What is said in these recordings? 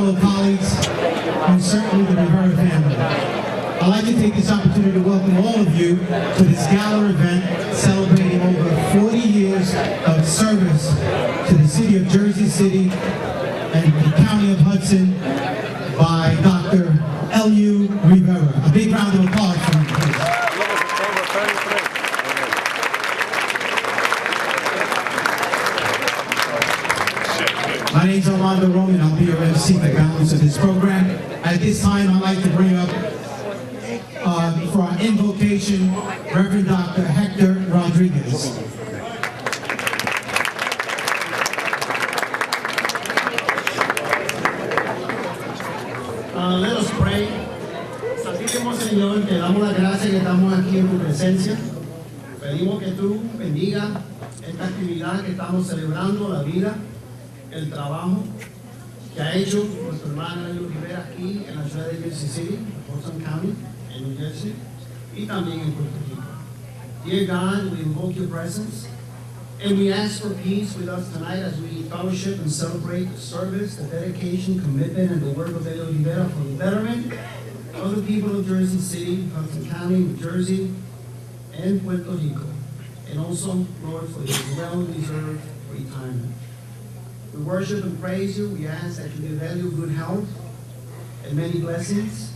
fellow colleagues, and certainly the Rivera family. I'd like to take this opportunity to welcome all of you to this gala event celebrating over 40 years of service to the city of Jersey City and the county of Hudson by Dr. Eliu Rivera. A big round of applause for him, please. My name is Armando Roman. I'll be your MC for the balance of this program. At this time, I'd like to bring up, for our invocation, Reverend Dr. Hector Rodriguez. Let us pray. Santísimo Señor, te damos la gracia que estamos aquí en tu presencia. Pedimos que tú bendiga esta actividad que estamos celebrando, la vida, el trabajo que ha hecho nuestro hermano Eliu Rivera aquí en la ciudad de Jersey City, Hudson County, en New Jersey, y también en Puerto Rico. Dear God, we invoke your presence, and we ask for peace with us tonight as we fellowship and celebrate the service, the dedication, commitment, and the work of Eliu Rivera for the betterment of the people of Jersey City, Hudson County, New Jersey, and Puerto Rico, and also, Lord, for his well-deserved retirement. We worship and praise you. We ask that you give Eliu good health and many blessings.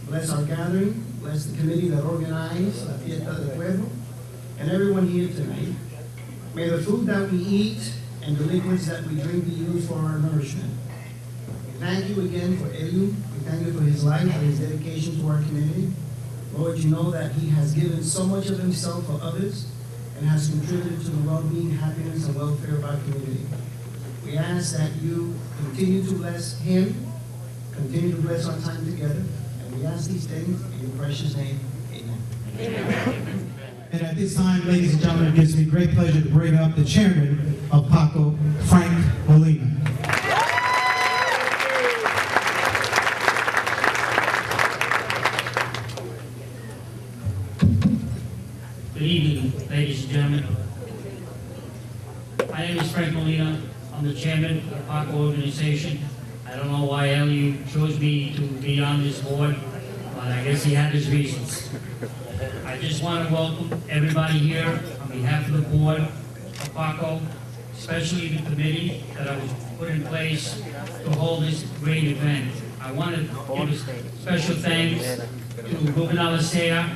Bless our gathering. Bless the committee that organized la Fiesta del Pueblo and everyone here tonight. May the food that we eat and the liquids that we drink be used for our nourishment. We thank you again for Eliu. We thank you for his life and his dedication to our community. Lord, you know that he has given so much of himself for others and has contributed to the well-being, happiness, and welfare of our community. We ask that you continue to bless him, continue to bless our time together, and we ask these things in your precious name. Amen. Amen. And at this time, ladies and gentlemen, it gives me great pleasure to bring up the chairman of PACO, Frank Molina. Good evening, ladies and gentlemen. My name is Frank Molina. I'm the chairman of the PACO organization. I don't know why Eliu chose me to be on this board, but I guess he had his reasons. I just want to welcome everybody here on behalf of the board of PACO, especially the committee that I was put in place to hold this great event. I want to give a special thanks to Ruben Alicea,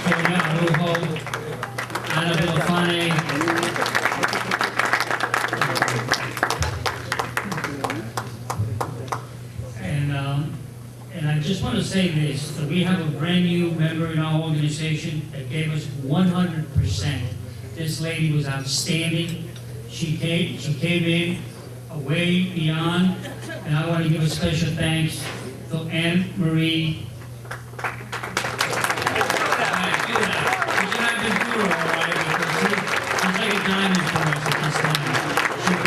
Sonia Arujo, Ana Villafane, and I just want to say this, that we have a brand new member in our organization that gave us 100%. This lady was outstanding. She came in way beyond, and I want to give a special thanks to Anne Marie.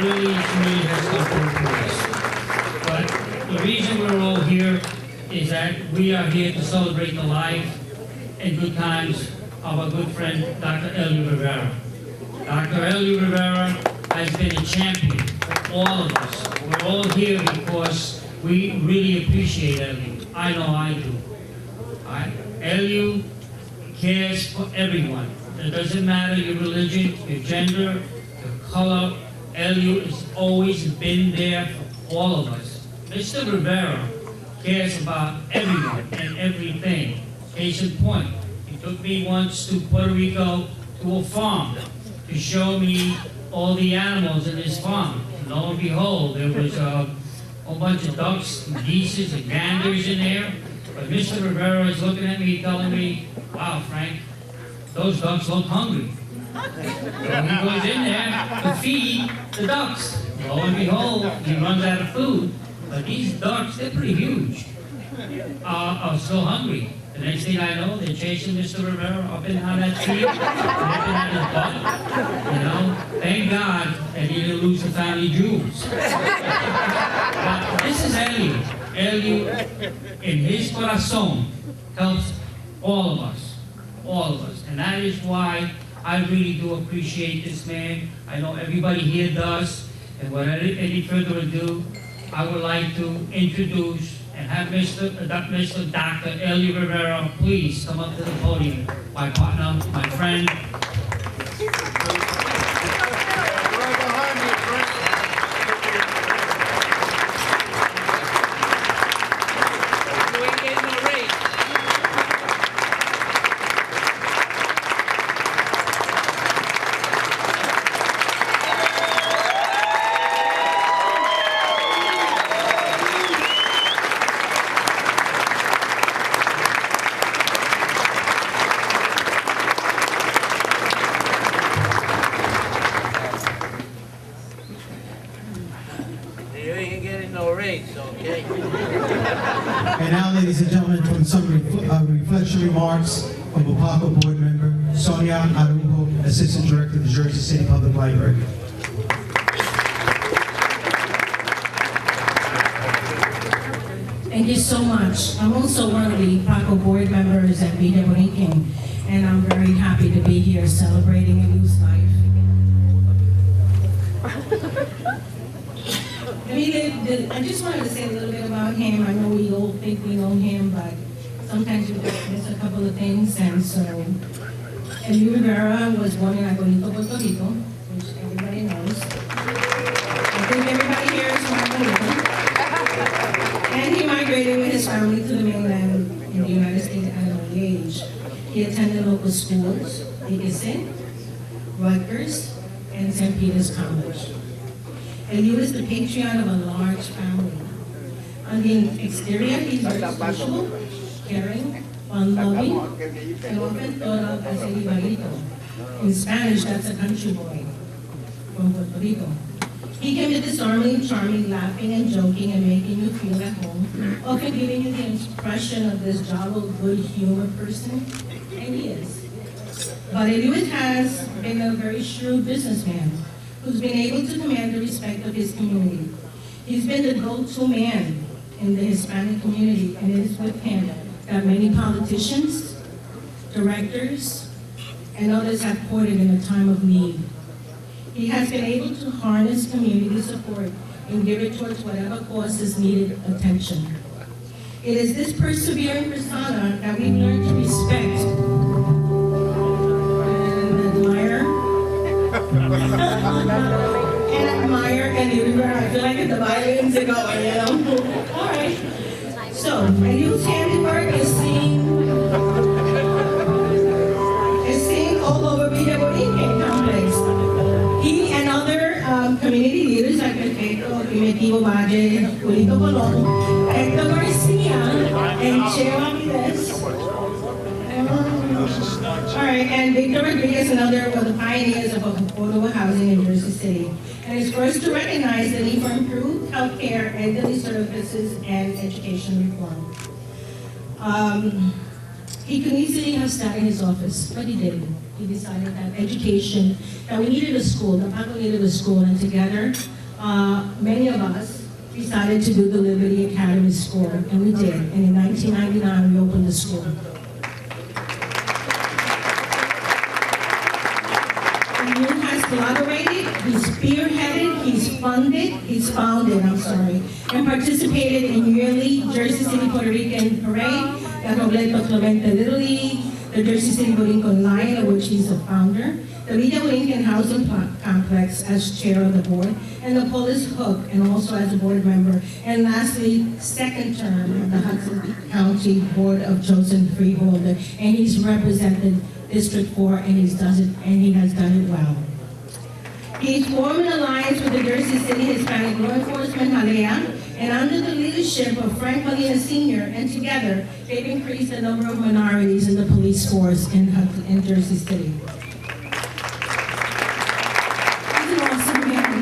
Really has come for us. But the reason we're all here is that we are here to celebrate the life and good times of our good friend, Dr. Eliu Rivera. Dr. Eliu Rivera has been a champion for all of us. We're all here because we really appreciate Eliu. I know I do. Eliu cares for everyone. It doesn't matter your religion, your gender, your color. Eliu has always been there for all of us. Mr. Rivera cares about everyone and everything. Case in point, he took me once to Puerto Rico to a farm to show me all the animals in his farm. And lo and behold, there was a whole bunch of ducks and geese and ganders in there. But Mr. Rivera is looking at me telling me, wow, Frank, those ducks look hungry. So he goes in there to feed the ducks. Lo and behold, he runs out of food. But these ducks, they're pretty huge, are still hungry. The next thing I know, they're chasing Mr. Rivera up and down that tree, nipping at his butt. You know, thank God that he didn't lose the family jewels. But this is Eliu. Eliu, in his corazón, helps all of us. And that is why I really do appreciate this man. I know everybody here does. And without any further ado, I would like to introduce and have Mr. Dr. Eliu Rivera please come up to the podium. My partner, my friend. And now, ladies and gentlemen, from some reflection remarks of a PACO board member, Sonia Arujo, Assistant Director of the Jersey City Public Library. Thank you so much. I'm also one of the PACO board members at Vida Borinquen, and I'm very happy to be here celebrating Eliu's life. I just wanted to say a little bit about him. I know we all think we know him, but sometimes you miss a couple of things. And so, Eliu Rivera was born in Aguilito, Puerto Rico, which everybody knows. I think everybody here is from Aguilito. And he migrated with his family to the mainland in the United States at an early age. He attended local schools, Dickinson, Rutgers, and St. Peter's College. Eliu is the patriarch of a large family. On the exterior, he's very sociable, caring, fun-loving, and often thought of as a Riverito. In Spanish, that's a country boy from Puerto Rico. He can be disarmingly charming, laughing and joking and making you feel at home, often giving you the impression of this jolly, good-humored person, and he is. But Eliu has been a very shrewd businessman who's been able to command the respect of his community. He's been the go-to man in the Hispanic community, and it is with him that many politicians, directors, and others have courted in a time of need. He has been able to harness community support and give it towards whatever causes needed attention. It is this persevering persona that we've learned to respect and admire. And admire Eliu Rivera. I feel like the violins are going, you know? All right. So, Eliu's handiwork is seen all over Vida Borinquen complex. He and other community leaders like Perfecto, Primitivo Valle, Julito Colón, Hector Garcia, and Cheo Aviles. All right, and Victor Rodriguez and other were the pioneers of affordable housing in Jersey City, and is first to recognize the need for improved healthcare, elderly services, and education reform. He could easily have stayed in his office, but he didn't. He decided that education, that we needed a school, that PACO needed a school, and together, many of us decided to do the Liberty Academy School, and we did. And in 1999, we opened the school. Eliu has collaborated, he's spearheaded, he's founded, and participated in yearly Jersey City Puerto Rican Parade, the Robledo Clemente Little League, the Jersey City Borinquen Line, of which he's the founder, the Vida Borinquen Housing Complex as chair of the board, and the Police Hook, and also as a board member, and lastly, second term of the Hudson County Board of Chosen Freeholder, and he's represented District 4, and he has done it well. He formed an alliance with the Jersey City Hispanic Law Enforcement, Jalea, and under the leadership of Frank Molina Sr., and together, they've increased the number of minorities in the police force in Jersey City. He's an awesome man,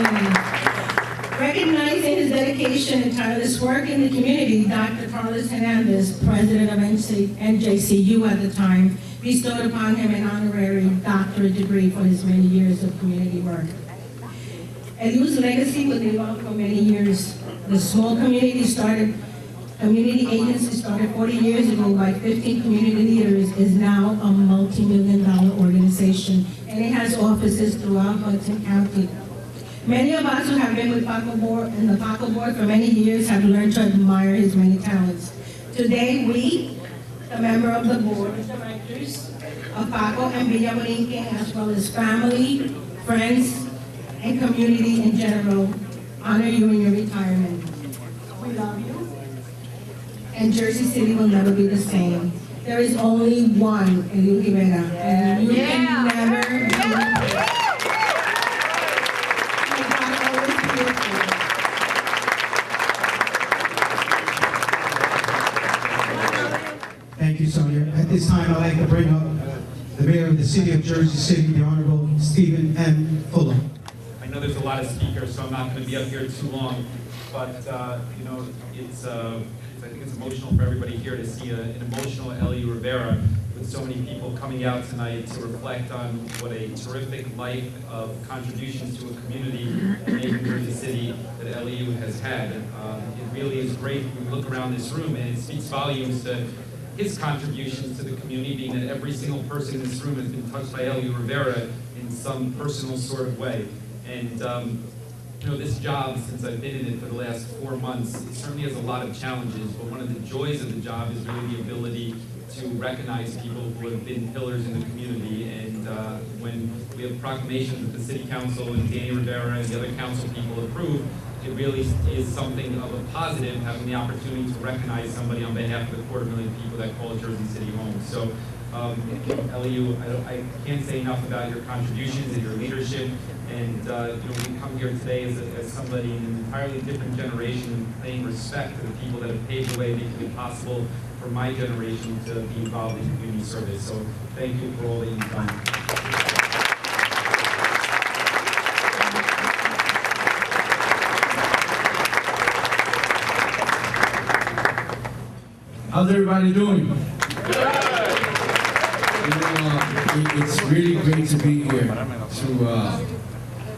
really. Recognizing his dedication and tireless work in the community, Dr. Carlos Hernandez, president of NJCU at the time, bestowed upon him an honorary doctorate degree for his many years of community work. Eliu's legacy will live on for many years. The small community started community agency started 40 years ago by 15 community leaders, is now a multi-million-dollar organization, and it has offices throughout Hudson County. Many of us who have been with Paco Board and the Paco Board for many years have learned to admire his many talents. Today, we, the member of the board of directors of Paco and Villa Borinquen, as well as family, friends, and community in general, honor you in your retirement. We love you, and Jersey City will never be the same. There is only one Eliu Rivera, and you can never be. Thank you, Sonia. At this time, I'd like to bring up the mayor of the city of Jersey City, the Honorable Stephen M. Fuller. I know there's a lot of speakers, so I'm not going to be up here too long, but you know, I think it's emotional for everybody here to see an emotional Eliu Rivera with so many people coming out tonight to reflect on what a terrific life of contributions to a community and making Jersey City that Eliu has had. It really is great when we look around this room, and it speaks volumes to his contributions to the community, being that every single person in this room has been touched by Eliu Rivera in some personal sort of way. And you know, this job, since I've been in it for the last 4 months, it certainly has a lot of challenges, but one of the joys of the job is really the ability to recognize people who have been pillars in the community. And when we have proclamations that the City Council and Danny Rivera and the other council people approve, it really is something of a positive, having the opportunity to recognize somebody on behalf of the 250,000 people that call Jersey City home. So, Eliu, I can't say enough about your contributions and your leadership. And you know, we come here today as somebody in an entirely different generation, paying respect to the people that have paved the way, making it possible for my generation to be involved in community service. So, thank you for all that you've done. How's everybody doing? It's really great to be here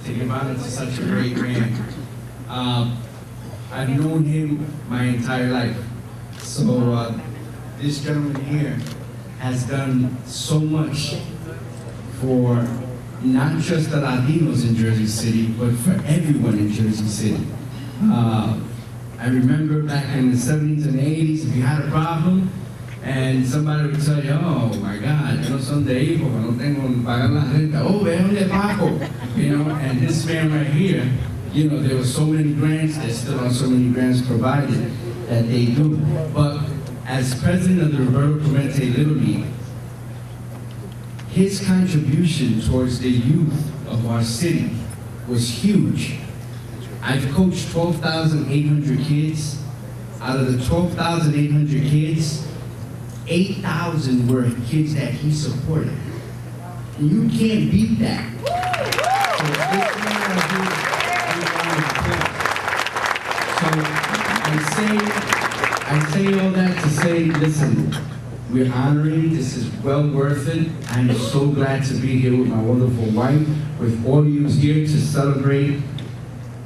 to give honor to such a great man. I've known him my entire life. So this gentleman here has done so much for not just the Latinos in Jersey City, but for everyone in Jersey City. I remember back in the 70s and 80s, if you had a problem, and somebody would tell you, oh my God, yo no son de hijo, no tengo pagar la renta, oh, véanle Paco, you know, and this man right here, you know, there were so many grants, there's still are so many grants provided that they do. But as president of the Rivera Clemente Little League, his contribution towards the youth of our city was huge. I've coached 12,800 kids. Out of the 12,800 kids, 8,000 were kids that he supported. And you can't beat that. So I say all that to say, listen, we're honoring, this is well worth it. I'm so glad to be here with my wonderful wife, with all of you here to celebrate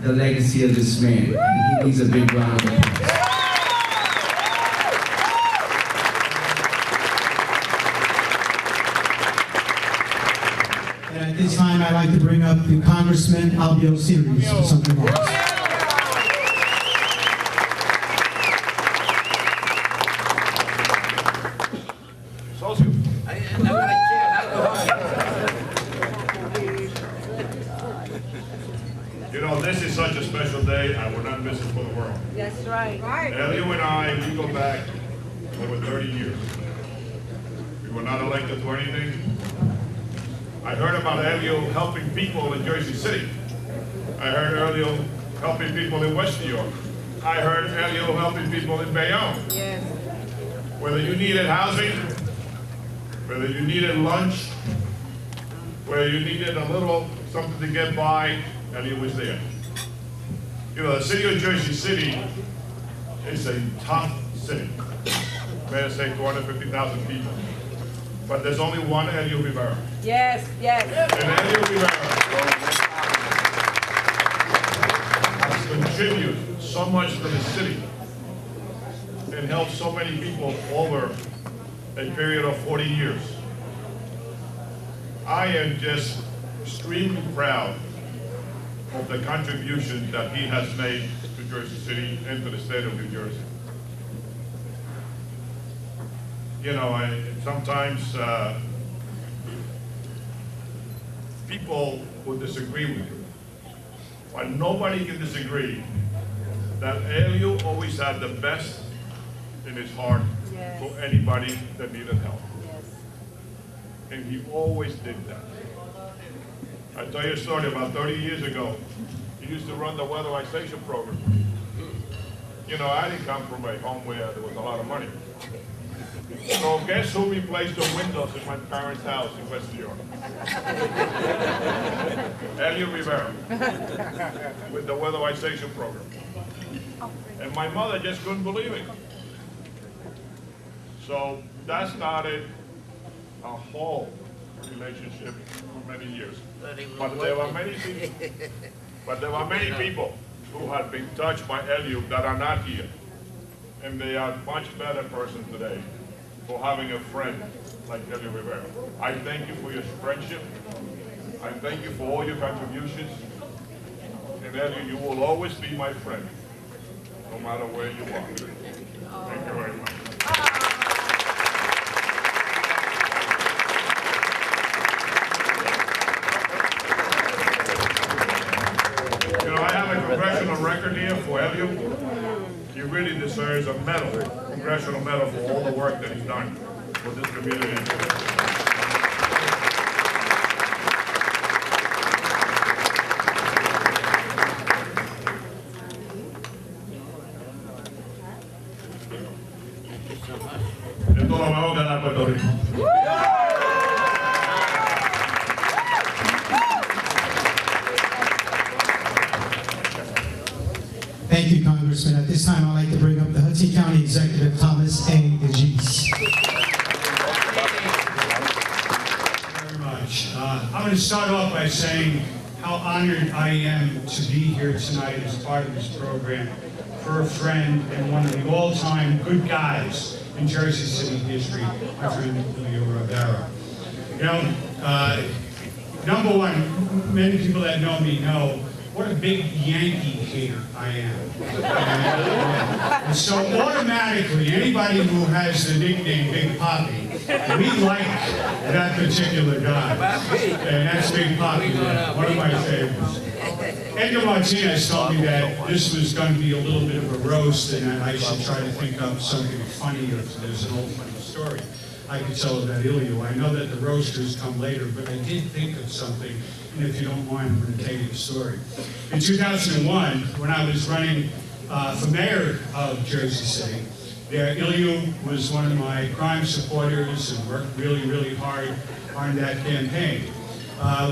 the legacy of this man. And he needs a big round of applause. And at this time, I'd like to bring up the Congressman Albio Series for some remarks. You know, this is such a special day, I would not miss it for the world. That's right. Eliu and I, we go back over 30 years. We were not elected to anything. I heard about Eliu helping people in Jersey City. I heard Eliu helping people in West New York. I heard Eliu helping people in Bayonne. Yes. Whether you needed housing, whether you needed lunch, whether you needed a little something to get by, Eliu was there. You know, the city of Jersey City is a tough city. May I say 250,000 people. But there's only one Eliu Rivera. Yes, yes. And Eliu Rivera has contributed so much to the city. and helped so many people over a period of 40 years. I am just extremely proud of the contribution that he has made to Jersey City and to the state of New Jersey. You know, sometimes people will disagree with you, but nobody can disagree that Eliu always had the best in his heart for anybody that needed help. And he always did that. I'll tell you a story. About 30 years ago, he used to run the weatherization program. You know, I didn't come from a home where there was a lot of money. So guess who replaced the windows in my parents' house in West New York? Eliu Rivera, with the weatherization program. And my mother just couldn't believe it. So that started a whole relationship for many years. But there were many people who had been touched by Eliu that are not here. And they are much better person today for having a friend like Eliu Rivera. I thank you for your friendship. I thank you for all your contributions. And Eliu, you will always be my friend, no matter where you are. Thank you very much. You know, I have a congressional record here for Eliu. He really deserves a medal, congressional medal, for all the work that he's done for this community. Esto lo vamos a ganar Puerto Rico. Thank you, Congressman. At this time, I'd like to bring up the Hudson County Executive, Thomas A. DeGise. Very much. I'm going to start off by saying how honored I am to be here tonight as part of this program for a friend and one of the all-time good guys in Jersey City history, my friend Eliu Rivera. You know, number one, many people that know me know what a big Yankee hater I am. And so automatically, anybody who has the nickname Big Poppy, we like that particular guy. And that's Big Poppy, one of my favorites. Edgar Martinez told me that this was going to be a little bit of a roast and that I should try to think up something funny, or if there's an old funny story I could tell about Eliu. I know that the roasters come later, but I did think of something, and if you don't mind, I'm going to tell you the story. In 2001, when I was running for mayor of Jersey City, Eliu was one of my prime supporters and worked really, really hard on that campaign.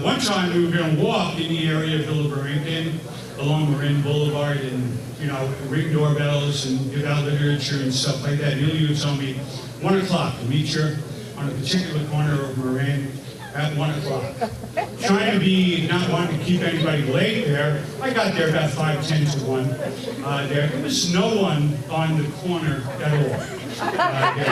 One time we were going to walk in the area of Villa Barrington along Marin Boulevard and, you know, ring doorbells and give out literature and stuff like that. And Eliu told me, 1 o'clock, we'll meet you on a particular corner of Marin at 1 o'clock. Trying to be, not wanting to keep anybody late there, I got there about 5:10 to 1. There was no one on the corner at all.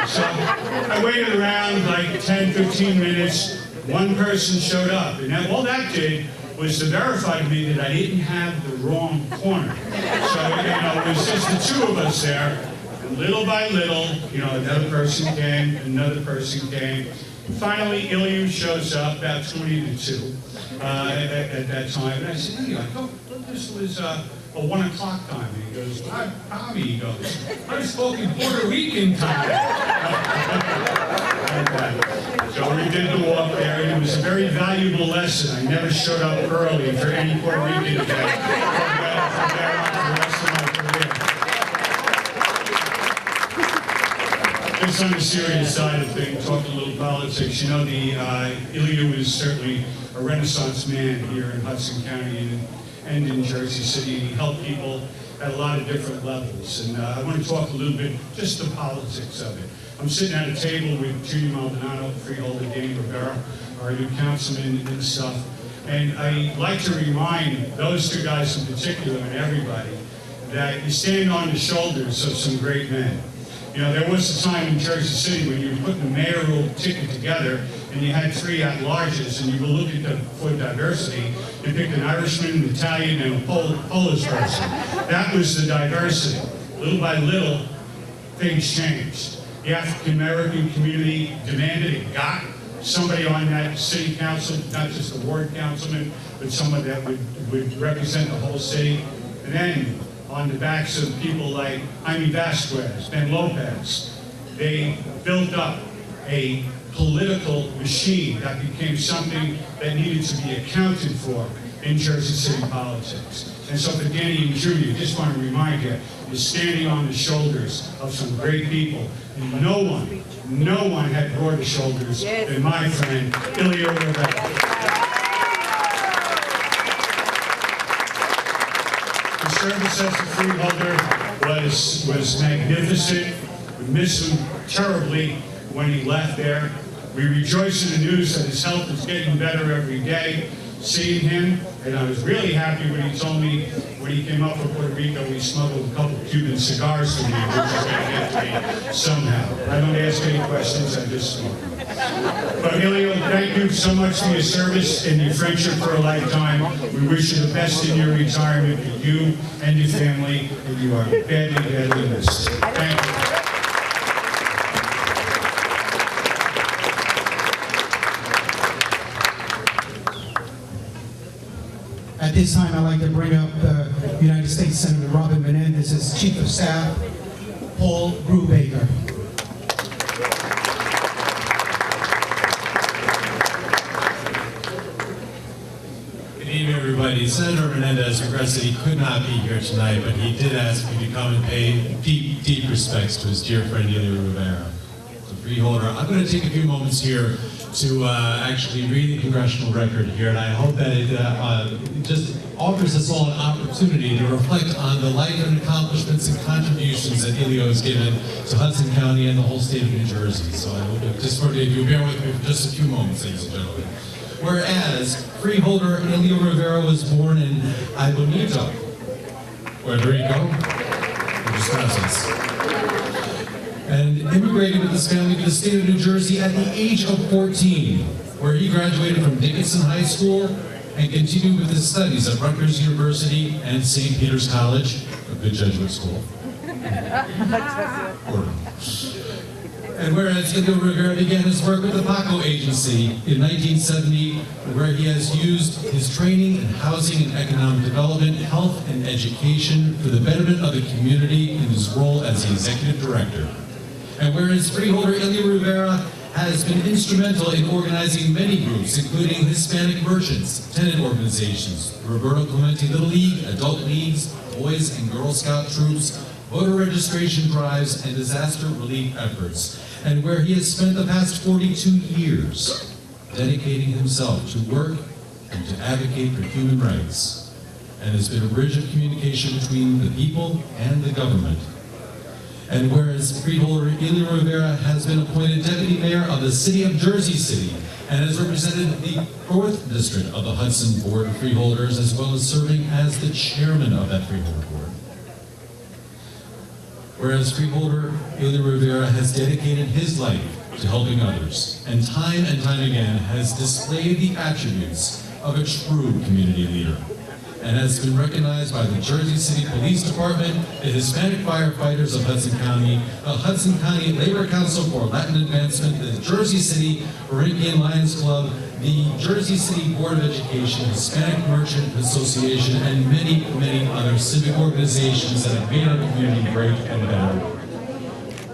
So I waited around like 10, 15 minutes. One person showed up, and all that did was to verify to me that I didn't have the wrong corner. So, you know, it was just the two of us there, and little by little, you know, another person came, another person came. Finally, Eliu shows up about 20 to 2 at that time, and I said, Eliu, I thought this was a 1 o'clock time. And he goes, Bobby, he goes, I was spoken Puerto Rican time. So we did the walk there, and it was a very valuable lesson. I never showed up early for any Puerto Rican event. From there on for the rest of my career. Just on the serious side of things, talk a little politics. You know, Eliu is certainly a Renaissance man here in Hudson County and in Jersey City. He helped people at a lot of different levels. And I want to talk a little bit, just the politics of it. I'm sitting at a table with Judy Maldonado, freeholder Danny Rivera, our new councilman and stuff. And I like to remind those two guys in particular, and everybody, that you stand on the shoulders of some great men. You know, there was a time in Jersey City when you were putting the mayoral ticket together and you had 3 at-larges and you were looking for diversity. You picked an Irishman, an Italian, and a Polish person. That was the diversity. Little by little, things changed. The African American community demanded and got somebody on that city council, not just a ward councilman, but someone that would represent the whole city. And then, on the backs of people like Jaime Vasquez, Ben Lopez, they built up a political machine that became something that needed to be accounted for in Jersey City politics. And so for Danny and Judy, I just want to remind you, you're standing on the shoulders of some great people. And no one had broader shoulders than my friend, Eliu Rivera. His service as a freeholder was magnificent. We miss him terribly when he left there. We rejoice in the news that his health is getting better every day. Seeing him, and I was really happy when he told me when he came up from Puerto Rico, he smuggled a couple of Cuban cigars for me, which is going to get to me somehow. I don't ask any questions, I just smoke. But Eliu, thank you so much for your service and your friendship for a lifetime. We wish you the best in your retirement for you and your family, and you are badly, badly missed. Thank you. At this time, I'd like to bring up United States Senator Robert Menendez's Chief of Staff, Paul Brubaker. Good evening, everybody. Senator Menendez regrets that he could not be here tonight, but he did ask me to come and pay deep, deep respects to his dear friend Eliu Rivera, the freeholder. I'm going to take a few moments here to actually read the congressional record here, and I hope that it just offers us all an opportunity to reflect on the life and accomplishments and contributions that Eliu has given to Hudson County and the whole state of New Jersey. So I hope that just if you bear with me for just a few moments, ladies and gentlemen. Whereas freeholder Eliu Rivera was born in Aibonito, Puerto Rico, Wisconsin, and immigrated with his family to the state of New Jersey at the age of 14, where he graduated from Dickinson High School and continued with his studies at Rutgers University and St. Peter's College, a good Jesuit school. And whereas Eliu Rivera began his work with the PACO Agency in 1970, where he has used his training in housing and economic development, health and education for the betterment of the community in his role as the executive director. And whereas freeholder Eliu Rivera has been instrumental in organizing many groups, including Hispanic merchants, tenant organizations, Roberto Clemente Little League, Adult Leagues, Boys and Girl Scout troops, voter registration drives, and disaster relief efforts. And where he has spent the past 42 years dedicating himself to work and to advocate for human rights, and has been a bridge of communication between the people and the government. And whereas freeholder Eliu Rivera has been appointed deputy mayor of the city of Jersey City and has represented the 4th district of the Hudson Board of Freeholders, as well as serving as the chairman of that freeholder board. Whereas freeholder Eliu Rivera has dedicated his life to helping others, and time again has displayed the attributes of a true community leader, and has been recognized by the Jersey City Police Department, the Hispanic Firefighters of Hudson County, the Hudson County Labor Council for Latin Advancement, the Jersey City Corinthian Lions Club, the Jersey City Board of Education, Hispanic Merchant Association, and many, many other civic organizations that have made our community great and better.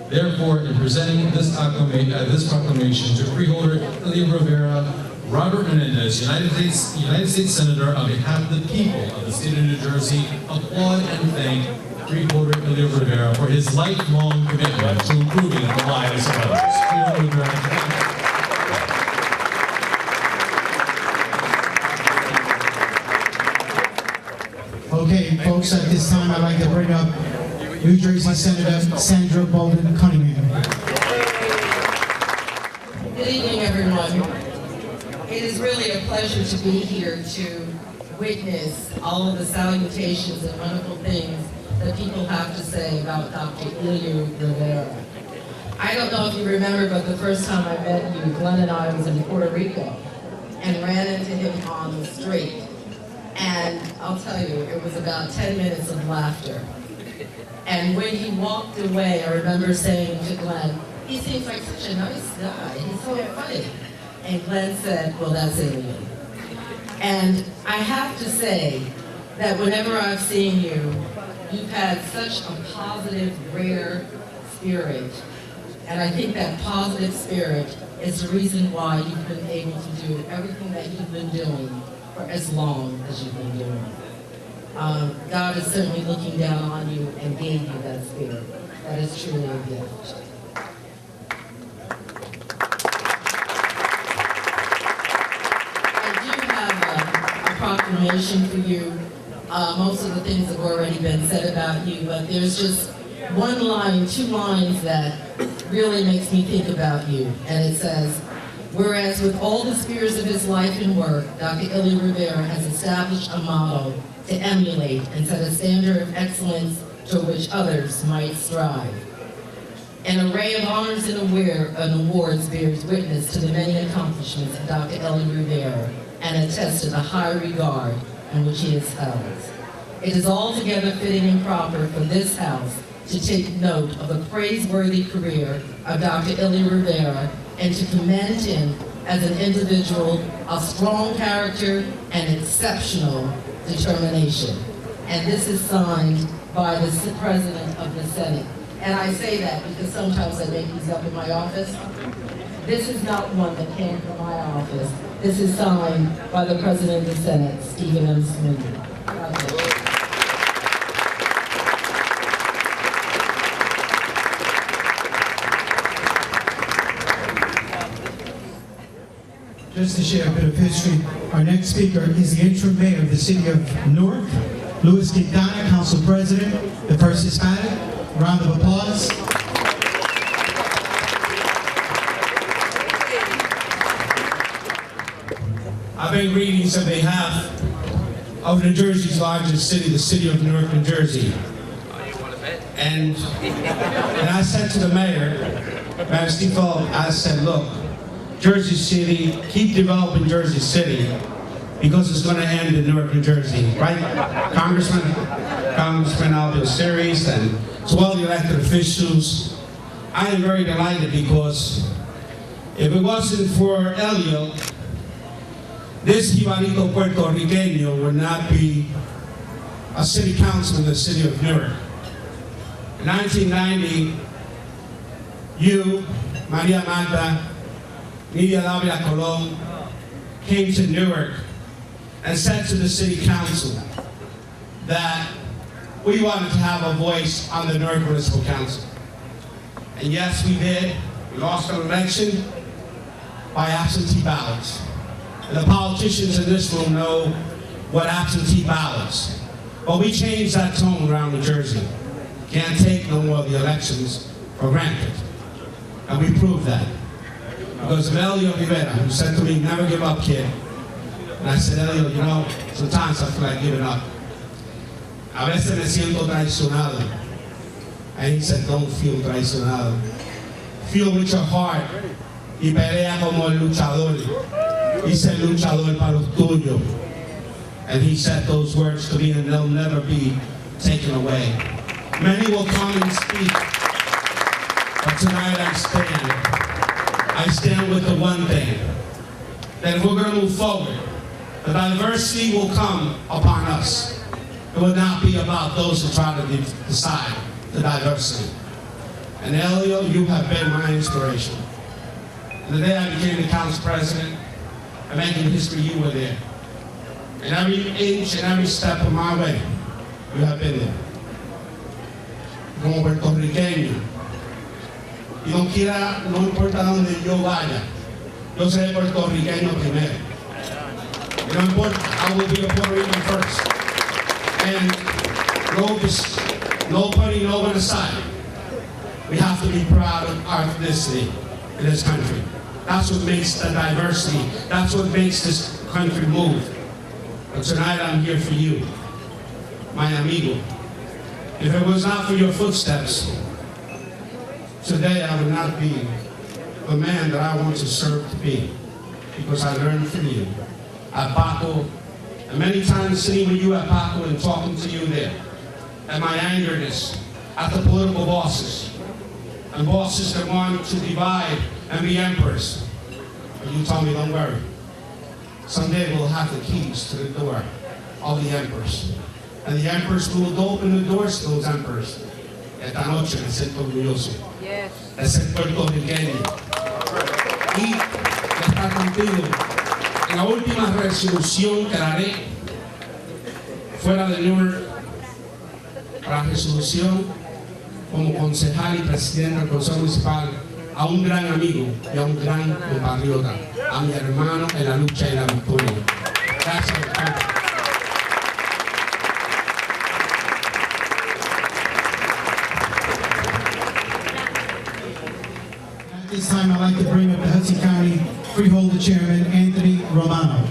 Therefore, in presenting this proclamation to freeholder Eliu Rivera, Robert Menendez, United States Senator, on behalf of the people of the state of New Jersey, applaud and thank freeholder Eliu Rivera for his lifelong commitment to improving the lives of others. Freeholder Rivera. Okay, folks, at this time, I'd like to bring up New Jersey Senator Sandra Bolden Cunningham. Good evening, everyone. It is really a pleasure to be here to witness all of the salutations and wonderful things that people have to say about Dr. Eliu Rivera. I don't know if you remember, but the first time I met you, Glenn and I was in Puerto Rico and ran into him on the street. And I'll tell you, it was about 10 minutes of laughter. And when he walked away, I remember saying to Glenn, he seems like such a nice guy. He's so funny. And Glenn said, well, that's Eliu. And I have to say that whenever I've seen you, you've had such a positive, rare spirit. And I think that positive spirit is the reason why you've been able to do everything that you've been doing for as long as you've been doing. God is certainly looking down on you and gave you that spirit. That is truly a gift. I do have a proclamation for you. Most of the things have already been said about you, but there's just one line, 2 lines that really makes me think about you. And it says, whereas with all the spheres of his life and work, Dr. Eliu Rivera has established a model to emulate and set a standard of excellence to which others might strive. An array of honors and awards bears witness to the many accomplishments of Dr. Eliu Rivera and attests to the high regard in which he is held. It is altogether fitting and proper for this House to take note of the praiseworthy career of Dr. Eliu Rivera and to commend him as an individual of strong character and exceptional determination. And this is signed by the President of the Senate. And I say that because sometimes I make these up in my office. This is not one that came from my office. This is signed by the President of the Senate, Stephen M. Smith. Just to share a bit of history, our next speaker is the interim mayor of the city of Newark, Luis Quintana, council president, the first Hispanic. Round of applause. I bring greetings on behalf of New Jersey's largest city, the city of Newark, New Jersey. And I said to the mayor, Mayor Steve Falk, I said, look, Jersey City, keep developing Jersey City because it's going to end in Newark, New Jersey, right? Congressman Alvin Series and to all the elected officials. I am very delighted because if it wasn't for Eliu, this jibarito Puertorriqueño would not be a city council in the city of Newark. In 1990, you, Maria Magda, Nidia Lavia Colón, came to Newark and said to the city council that we wanted to have a voice on the Newark Municipal Council. And yes, we did. We lost an election by absentee ballots. And the politicians in this room know what absentee ballots. But we changed that tone around New Jersey. Can't take no more of the elections for granted. And we proved that. Because of Eliu Rivera, who said to me, never give up, kid. And I said, Eliu, you know, sometimes I feel like giving up. A veces me siento traicionado. And he said, don't feel traicionado. Feel with your heart. Y pelea como el luchador. He's a luchador para los tuyos. And he said those words to me and they'll never be taken away. Many will come and speak. But tonight I stand. I stand with the one thing. That if we're going to move forward, the diversity will come upon us. It will not be about those who try to decide the diversity. And Eliu, you have been my inspiration. And the day I became the council president, and making history, you were there. And every inch and every step of my way, you have been there. Como puertorriqueño, y no quiera, no importa donde yo vaya, yo seré puertorriqueño primero. Y no importa, I will be a Puerto Rican first. And no putting no one aside. We have to be proud of our ethnicity in this country. That's what makes the diversity. That's what makes this country move. But tonight I'm here for you, my amigo. If it was not for your footsteps, today I will not be the man that I want to serve to be, because I learned from you at Paco, and many times sitting with you at Paco and talking to you there, and my angerness at the political bosses, and bosses that want to divide and be emperors. But you told me, don't worry. Someday we'll have the keys to the door of the emperors. And the emperors will open the doors to those emperors. Esta noche me siento orgulloso de ser puertorriqueño. Y de estar contigo en la última resolución que daré fuera de Newark, la resolución como concejal y presidente del Consejo Municipal, a un gran amigo y a un gran compatriota, a mi hermano en la lucha y la victoria. Gracias. At this time, I'd like to bring up the Hudson County Freeholder Chairman, Anthony Romano.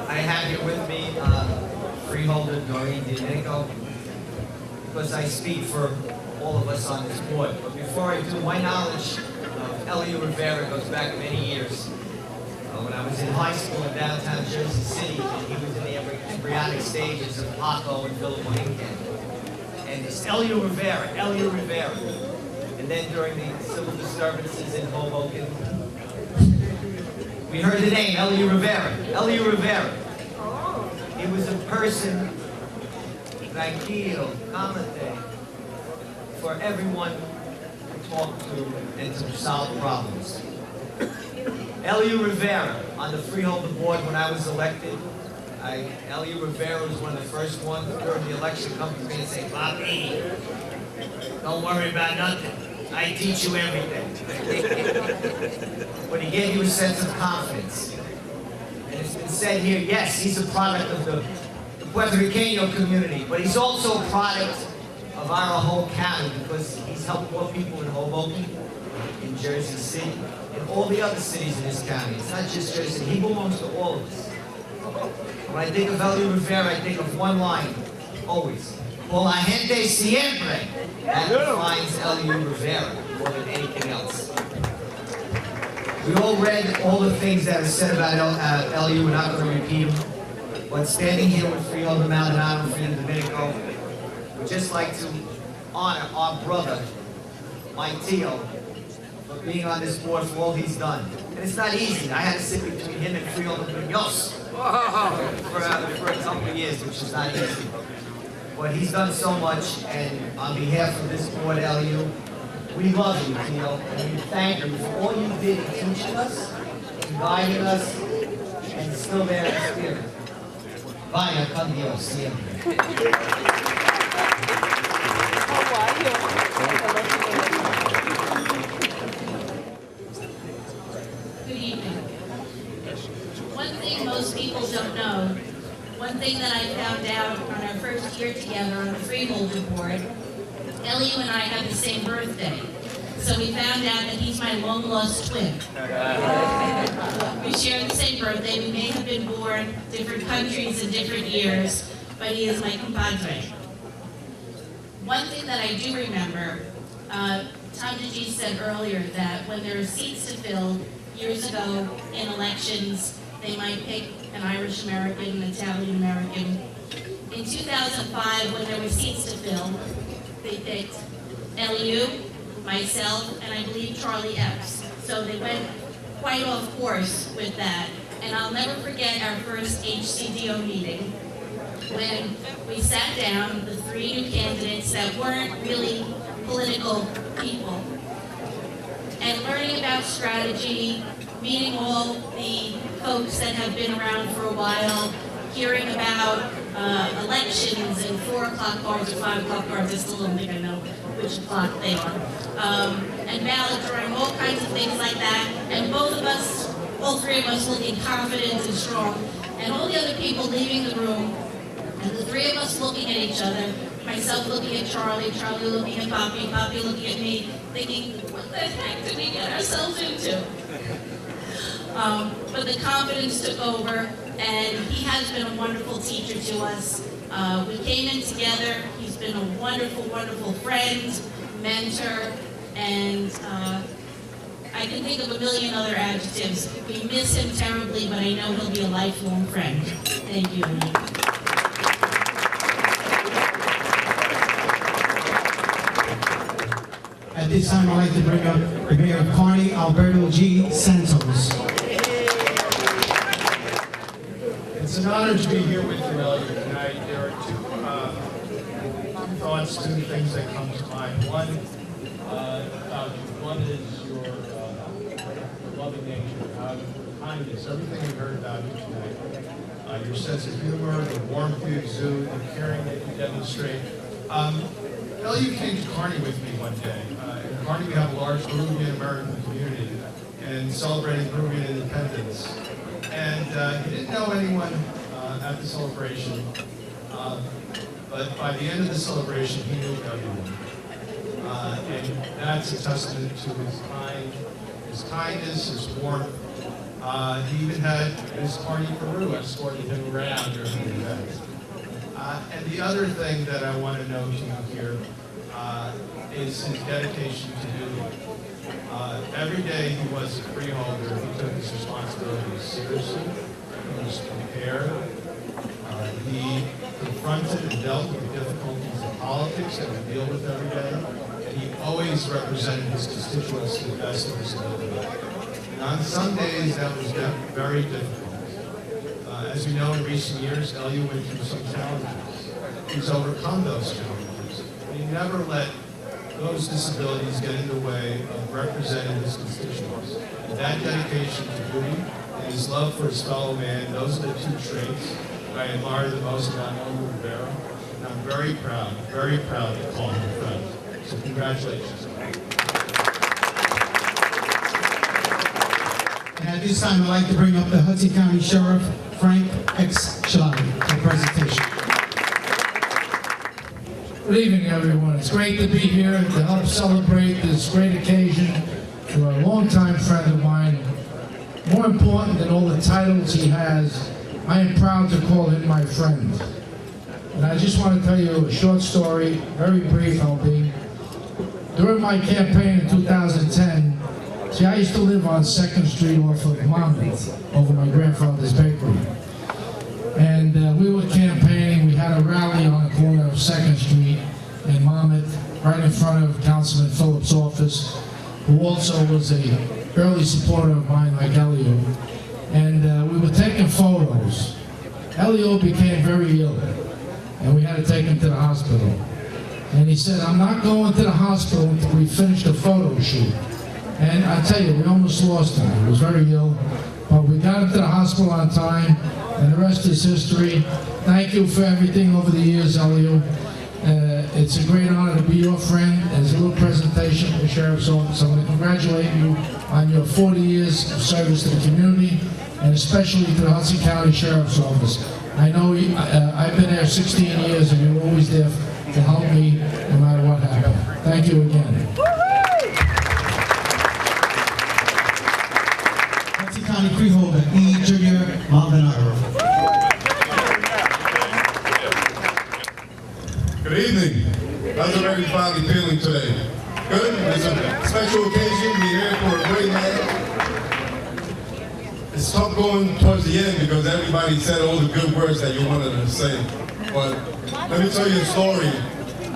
I have here with me Freeholder Doreen Domenico, because I speak for all of us on this board. But before I do, my knowledge of Eliu Rivera goes back many years. When I was in high school in downtown Jersey City, and he was in the embryonic stages of Paco and Philip Lincoln. And it's Eliu Rivera. And then during the civil disturbances in Hoboken, we heard the name, Eliu Rivera. He was a person, tranquilo, calmate, for everyone to talk to and to solve problems. Eliu Rivera, on the Freeholder Board when I was elected, Eliu Rivera was one of the first ones during the election come to me and say, Bobby, don't worry about nothing. I teach you everything. But he gave you a sense of confidence. And it's been said here, yes, he's a product of the Puerto Rican community, but he's also a product of our whole county, because he's helped more people in Hoboken, in Jersey City, and all the other cities in this county. It's not just Jersey City, he belongs to all of us. When I think of Eliu Rivera, I think of one line, always. Por la gente siempre. That defines Eliu Rivera more than anything else. We all read all the things that are said about Eliu, we're not going to repeat them. But standing here with Freeholder Maldonado and Freeholder Domenico, we'd just like to honor our brother, Mike Teo, for being on this board for all he's done. And it's not easy. I had to sit between him and Freeholder Munoz for a couple of years, which is not easy. But he's done so much, and on behalf of this board, Eliu, we love you, Teo, and we thank you for all you did in teaching us, in guiding us, and still there in spirit. Vaya con Dios siempre. Good evening. One thing most people don't know, one thing that I found out on our first year together on the Freeholder Board, Eliu and I have the same birthday. So we found out that he's my long-lost twin. We share the same birthday. We may have been born different countries in different years, but he is my compadre. One thing that I do remember, Tom DeGee said earlier that when there are seats to fill, years ago in elections, they might pick an Irish American, an Italian American. In 2005, when there were seats to fill, they picked Eliu, myself, and I believe Charlie Epps. So they went quite off course with that. And I'll never forget our first HCDO meeting when we sat down, the three new candidates that weren't really political people, and learning about strategy, meeting all the folks that have been around for a while, hearing about elections and 4 o'clock cards or 5 o'clock cards. I still don't think I know which clock they are. And ballot drawing, all kinds of things like that. And both of us, all three of us looking confident and strong. And all the other people leaving the room, and the three of us looking at each other, myself looking at Charlie, Charlie looking at Poppy, Poppy looking at me, thinking, what the heck did we get ourselves into? But the confidence took over, and he has been a wonderful teacher to us. We came in together. He's been a wonderful, wonderful friend, mentor, and I can think of a million other adjectives. We miss him terribly, but I know he'll be a lifelong friend. Thank you, Eliu. At this time, I'd like to bring up the Mayor of Kearney, Alberto G. Santos. It's an honor to be here with you, Eliu, tonight. There are two thoughts, two things that come to mind. One about you. One is your loving nature, kindness, everything we heard about you tonight. Your sense of humor, the warmth you exude, the caring that you demonstrate. Eliu came to Kearney with me one day. In Kearney, we have a large Peruvian American community and celebrating Peruvian independence. And he didn't know anyone at the celebration, but by the end of the celebration, he knew everyone. And that's a testament to his kindness, his warmth. He even had Miss Carney Peru escorting him around during the event. And the other thing that I want to note to you here is his dedication to duty. Every day he was a freeholder, he took his responsibilities seriously. He was prepared. He confronted and dealt with the difficulties of politics that we deal with every day. And he always represented his constituents to the best of his ability. And on some days that was very difficult. As we know, in recent years, Eliu went through some challenges. He's overcome those challenges. He never let those disabilities get in the way of representing his constituents. And that dedication to duty and his love for his fellow man, those are the two traits that I admire the most about Eliu Rivera. And I'm very proud to call him a friend. So congratulations. And at this time, I'd like to bring up the Hudson County Sheriff, Frank X. Shalali, for the presentation. Good evening, everyone. It's great to be here to help celebrate this great occasion for a longtime friend of mine. More important than all the titles he has, I am proud to call him my friend. And I just want to tell you a short story, very brief I'll be. During my campaign in 2010, see, I used to live on 2nd Street off of Monmouth, over my grandfather's bakery. And we were campaigning, we had a rally on the corner of 2nd Street in Monmouth, right in front of Councilman Phillips' office, who also was a early supporter of mine like Eliu. And we were taking photos. Eliu became very ill, and we had to take him to the hospital. And he said, I'm not going to the hospital until we finish the photo shoot. And I tell you, we almost lost him. He was very ill, but we got him to the hospital on time, and the rest is history. Thank you for everything over the years, Eliu. It's a great honor to be your friend. There's a little presentation from the Sheriff's Office. I want to congratulate you on your 40 years of service to the community, and especially to the Hudson County Sheriff's Office. I know I've been there 16 years, and you're always there to help me no matter what happened. Thank you again. Hudson County Freeholder, E. Junior Maldonado. Good evening. How's everybody feeling today? Good? It's a special occasion. We're here for a great night. It's tough going towards the end because everybody said all the good words that you wanted to say. But let me tell you a story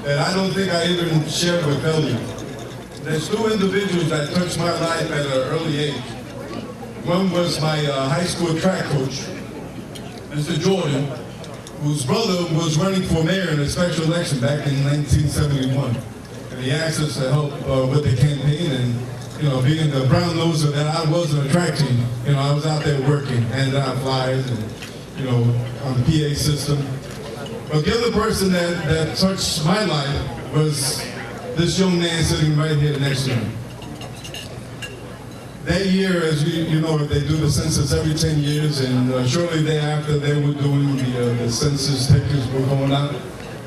that I don't think I even shared with Eliu. There's two individuals that touched my life at an early age. One was my high school track coach, Mr. Jordan, whose brother was running for mayor in a special election back in 1971. And he asked us to help with the campaign, and being the brown noser that I was on the track team, I was out there working, handing out flyers and, on the PA system. But the other person that touched my life was this young man sitting right here next to me. That year, as you know, they do the census every 10 years, and shortly thereafter, they were doing the census takers were going out.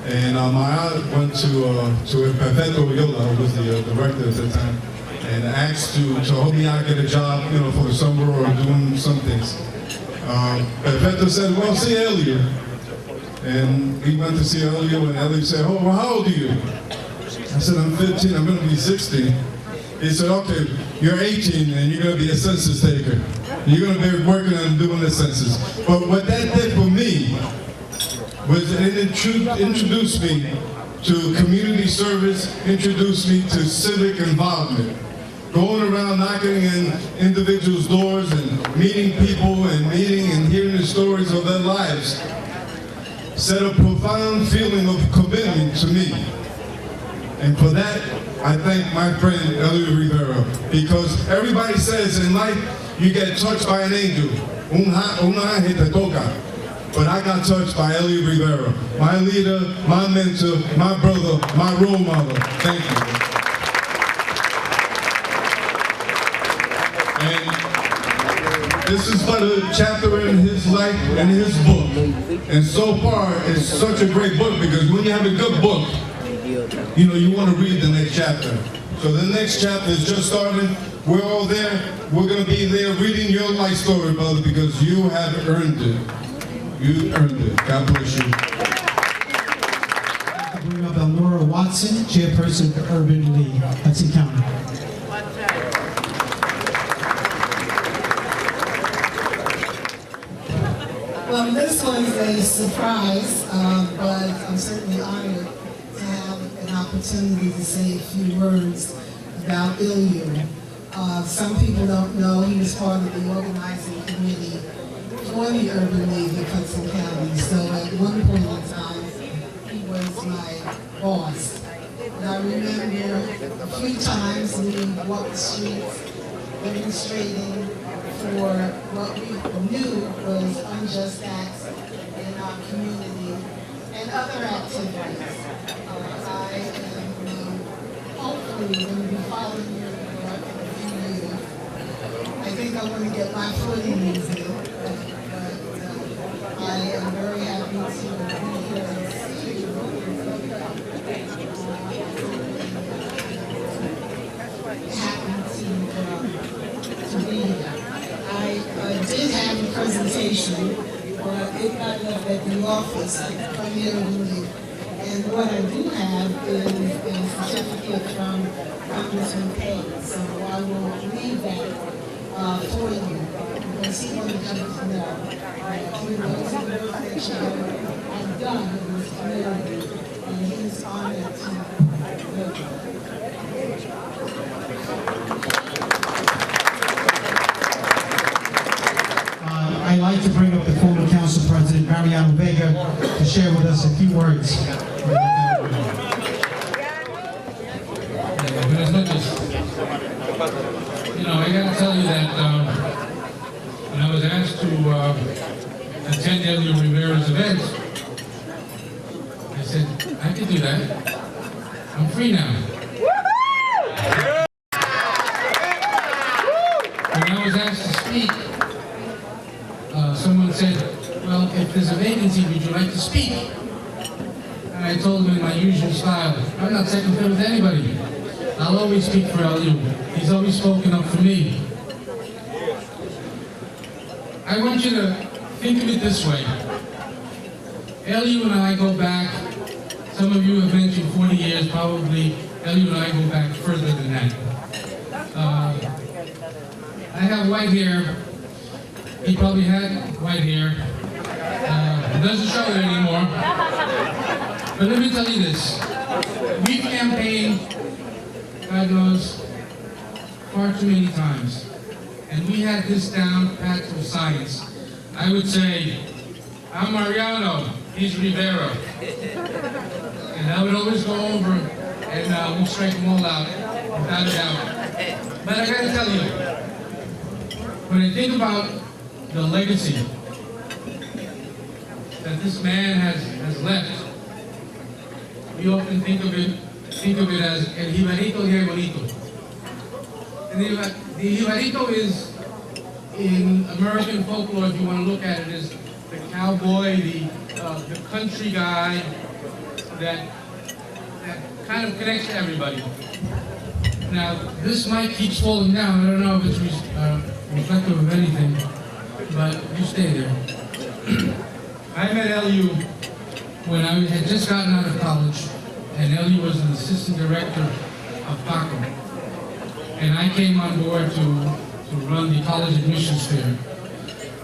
And my aunt went to Perfecto Yola, who was the director at the time, and asked to help me out get a job, for the summer or doing some things. Perfecto said, well, see Eliu. And he went to see Eliu, and Eliu said, oh, well, how old are you? I said, I'm 15, I'm gonna be 16. He said, okay, you're 18 and you're gonna be a census taker. You're gonna be working on doing the census. But what that did for me was it introduced me to community service, introduced me to civic involvement. Going around knocking in individuals' doors and meeting people and meeting and hearing the stories of their lives set a profound feeling of commitment to me. And for that, I thank my friend Eliu Rivera, because everybody says in life, you get touched by an angel. Un ángel te toca. But I got touched by Eliu Rivera, my leader, my mentor, my brother, my role model. Thank you. And this is but a chapter in his life and his book. And so far, it's such a great book, because when you have a good book, you know, you want to read the next chapter. So the next chapter is just starting. We're all there. We're going to be there reading your life story, brother, because you have earned it. You earned it. God bless you. I bring up Elnora Watson, Chairperson for Urban League, Hudson County. Well, this was a surprise, but I'm certainly honored to have an opportunity to say a few words about Eliu. Some people don't know he was part of the organizing committee for the Urban League of Hudson County. So at one point in time, he was my boss. And I remember a few times we walked the streets demonstrating for what we knew was unjust acts in our community and other activities. I am hopefully going to be following your work in a few years. I think I want to get my foot in music, but I am very happy to be here and see you. Happy to be here. I did have a presentation, but it got left at the office from the Urban League. And what I do have is a certificate from Congressman Payne, so I will leave that for you, because he wanted you to know that he knows the work that you have done in this community, and he's honored to live. I'd like to bring up the former Council President, Mariano Vega, to share with us a few words. You know, I gotta tell you that when I was asked to attend Eliu Rivera's event, I said, I can do that. I'm free now. When I was asked to speak, someone said, well, if there's a vacancy, would you like to speak? And I told him in my usual style, I'm not second fiddle to anybody. I'll always speak for Eliu. He's always spoken up for me. I want you to think of it this way. Eliu and I go back, some of you have mentioned 40 years, probably Eliu and I go back further than that. I have white hair. He probably had white hair. It doesn't show it anymore. But let me tell you this. We campaigned, God knows, far too many times. And we had this down pat to science. I would say, I'm Mariano, he's Rivera. And I would always go over and we'll strike them all out, without a doubt. But I gotta tell you, when I think about the legacy that this man has left, we often think of it as el jibarito y el bonito. And the jibarito is, in American folklore, if you want to look at it, is the cowboy, the country guy that kind of connects to everybody. Now, this mic keeps falling down. I don't know if it's reflective of anything, but you stay there. I met Eliu when I had just gotten out of college, and Eliu was an assistant director of PACO. And I came on board to run the college admissions fair.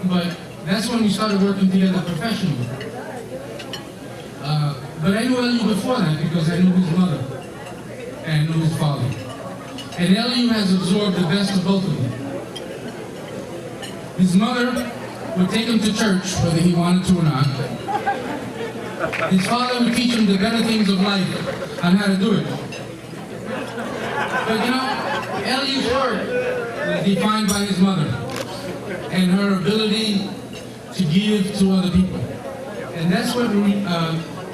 But that's when we started working together professionally. But I knew Eliu before that because I knew his mother and knew his father. And Eliu has absorbed the best of both of them. His mother would take him to church, whether he wanted to or not. His father would teach him the better things of life on how to do it. But you know, Eliu's heart was defined by his mother and her ability to give to other people. And that's what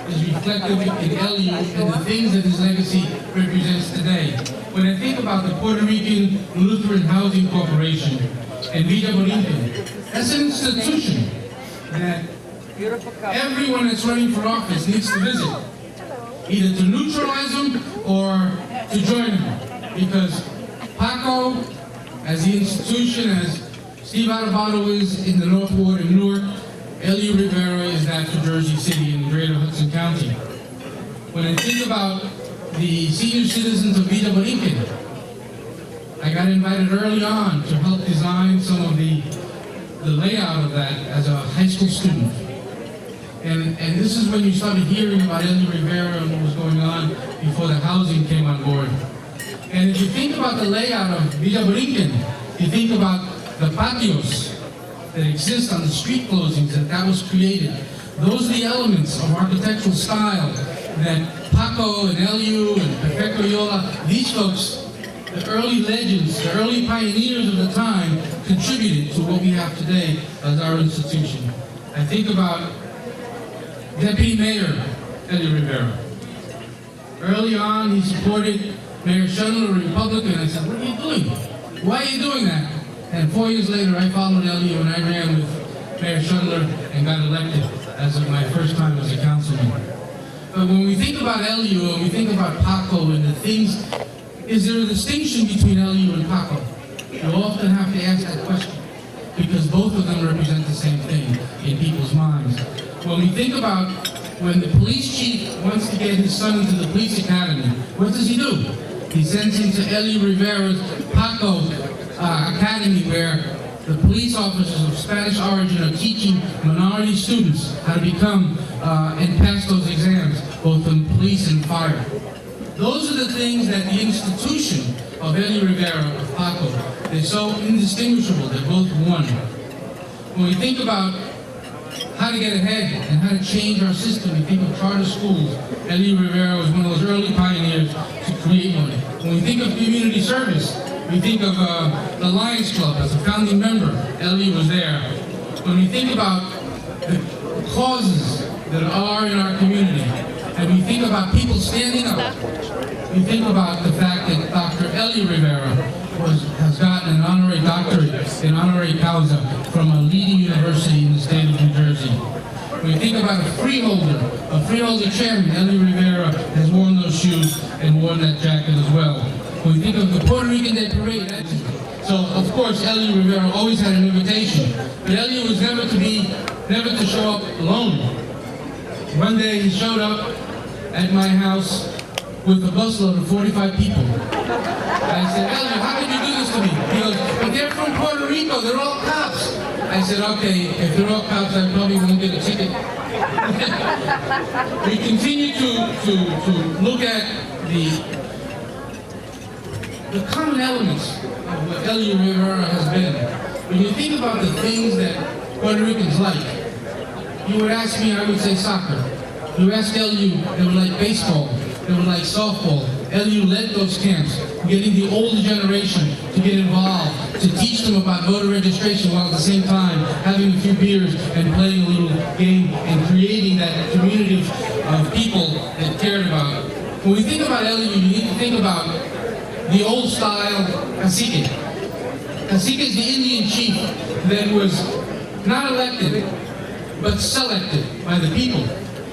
is reflected in Eliu and the things that his legacy represents today. When I think about the Puerto Rican Lutheran Housing Corporation and Villa Borinquen, that's an institution that everyone that's running for office needs to visit, either to neutralize them or to join them. Because PACO, as the institution, as Steve Adebato is in the North Ward in Newark, Eliu Rivera is that for Jersey City and greater Hudson County. When I think about the senior citizens of Villa Borinquen, I got invited early on to help design some of the layout of that as a high school student. And this is when you started hearing about Eliu Rivera and what was going on before the housing came on board. And if you think about the layout of Villa Borinquen, you think about the patios that exist on the street closings that was created. Those are the elements of architectural style that Paco and Eliu and Perfecto Yola, these folks, the early legends, the early pioneers of the time, contributed to what we have today as our institution. I think about Deputy Mayor Eliu Rivera. Early on, he supported Mayor Shundler, a Republican. I said, what are you doing? Why are you doing that? And 4 years later, I followed Eliu and I ran with Mayor Shundler and got elected as of my first time as a councilman. But when we think about Eliu and we think about Paco and the things, is there a distinction between Eliu and Paco? You often have to ask that question because both of them represent the same thing in people's minds. When we think about when the police chief wants to get his son into the police academy, what does he do? He sends him to Eliu Rivera's Paco Academy, where the police officers of Spanish origin are teaching minority students how to become and pass those exams, both in police and fire. Those are the things that the institution of Eliu Rivera, of Paco, they're so indistinguishable, they're both one. When we think about how to get ahead and how to change our system, we think of charter schools. Eliu Rivera was one of those early pioneers to create one. When we think of community service, we think of the Lions Club as a founding member. Eliu was there. When we think about the causes that are in our community, and we think about people standing up, we think about the fact that Dr. Eliu Rivera has gotten an honorary doctorate in honorary causa from a leading university in the state of New Jersey. When we think about a freeholder chairman, Eliu Rivera has worn those shoes and worn that jacket as well. When we think of the Puerto Rican Day Parade, so of course Eliu Rivera always had an invitation, but Eliu was never to show up alone. One day he showed up at my house with a busload of 45 people. I said, Eliu, how can you do this to me? He goes, but they're from Puerto Rico, they're all cops. I said, okay, if they're all cops, I probably won't get a ticket. We continue to look at the common elements of what Eliu Rivera has been. When you think about the things that Puerto Ricans like, you would ask me, I would say soccer. You would ask Eliu, they would like baseball, they would like softball. Eliu led those camps, getting the older generation to get involved, to teach them about voter registration while at the same time having a few beers and playing a little game and creating that community of people that cared about. When we think about Eliu, you need to think about the old style cacique. Cacique is the Indian chief that was not elected, but selected by the people.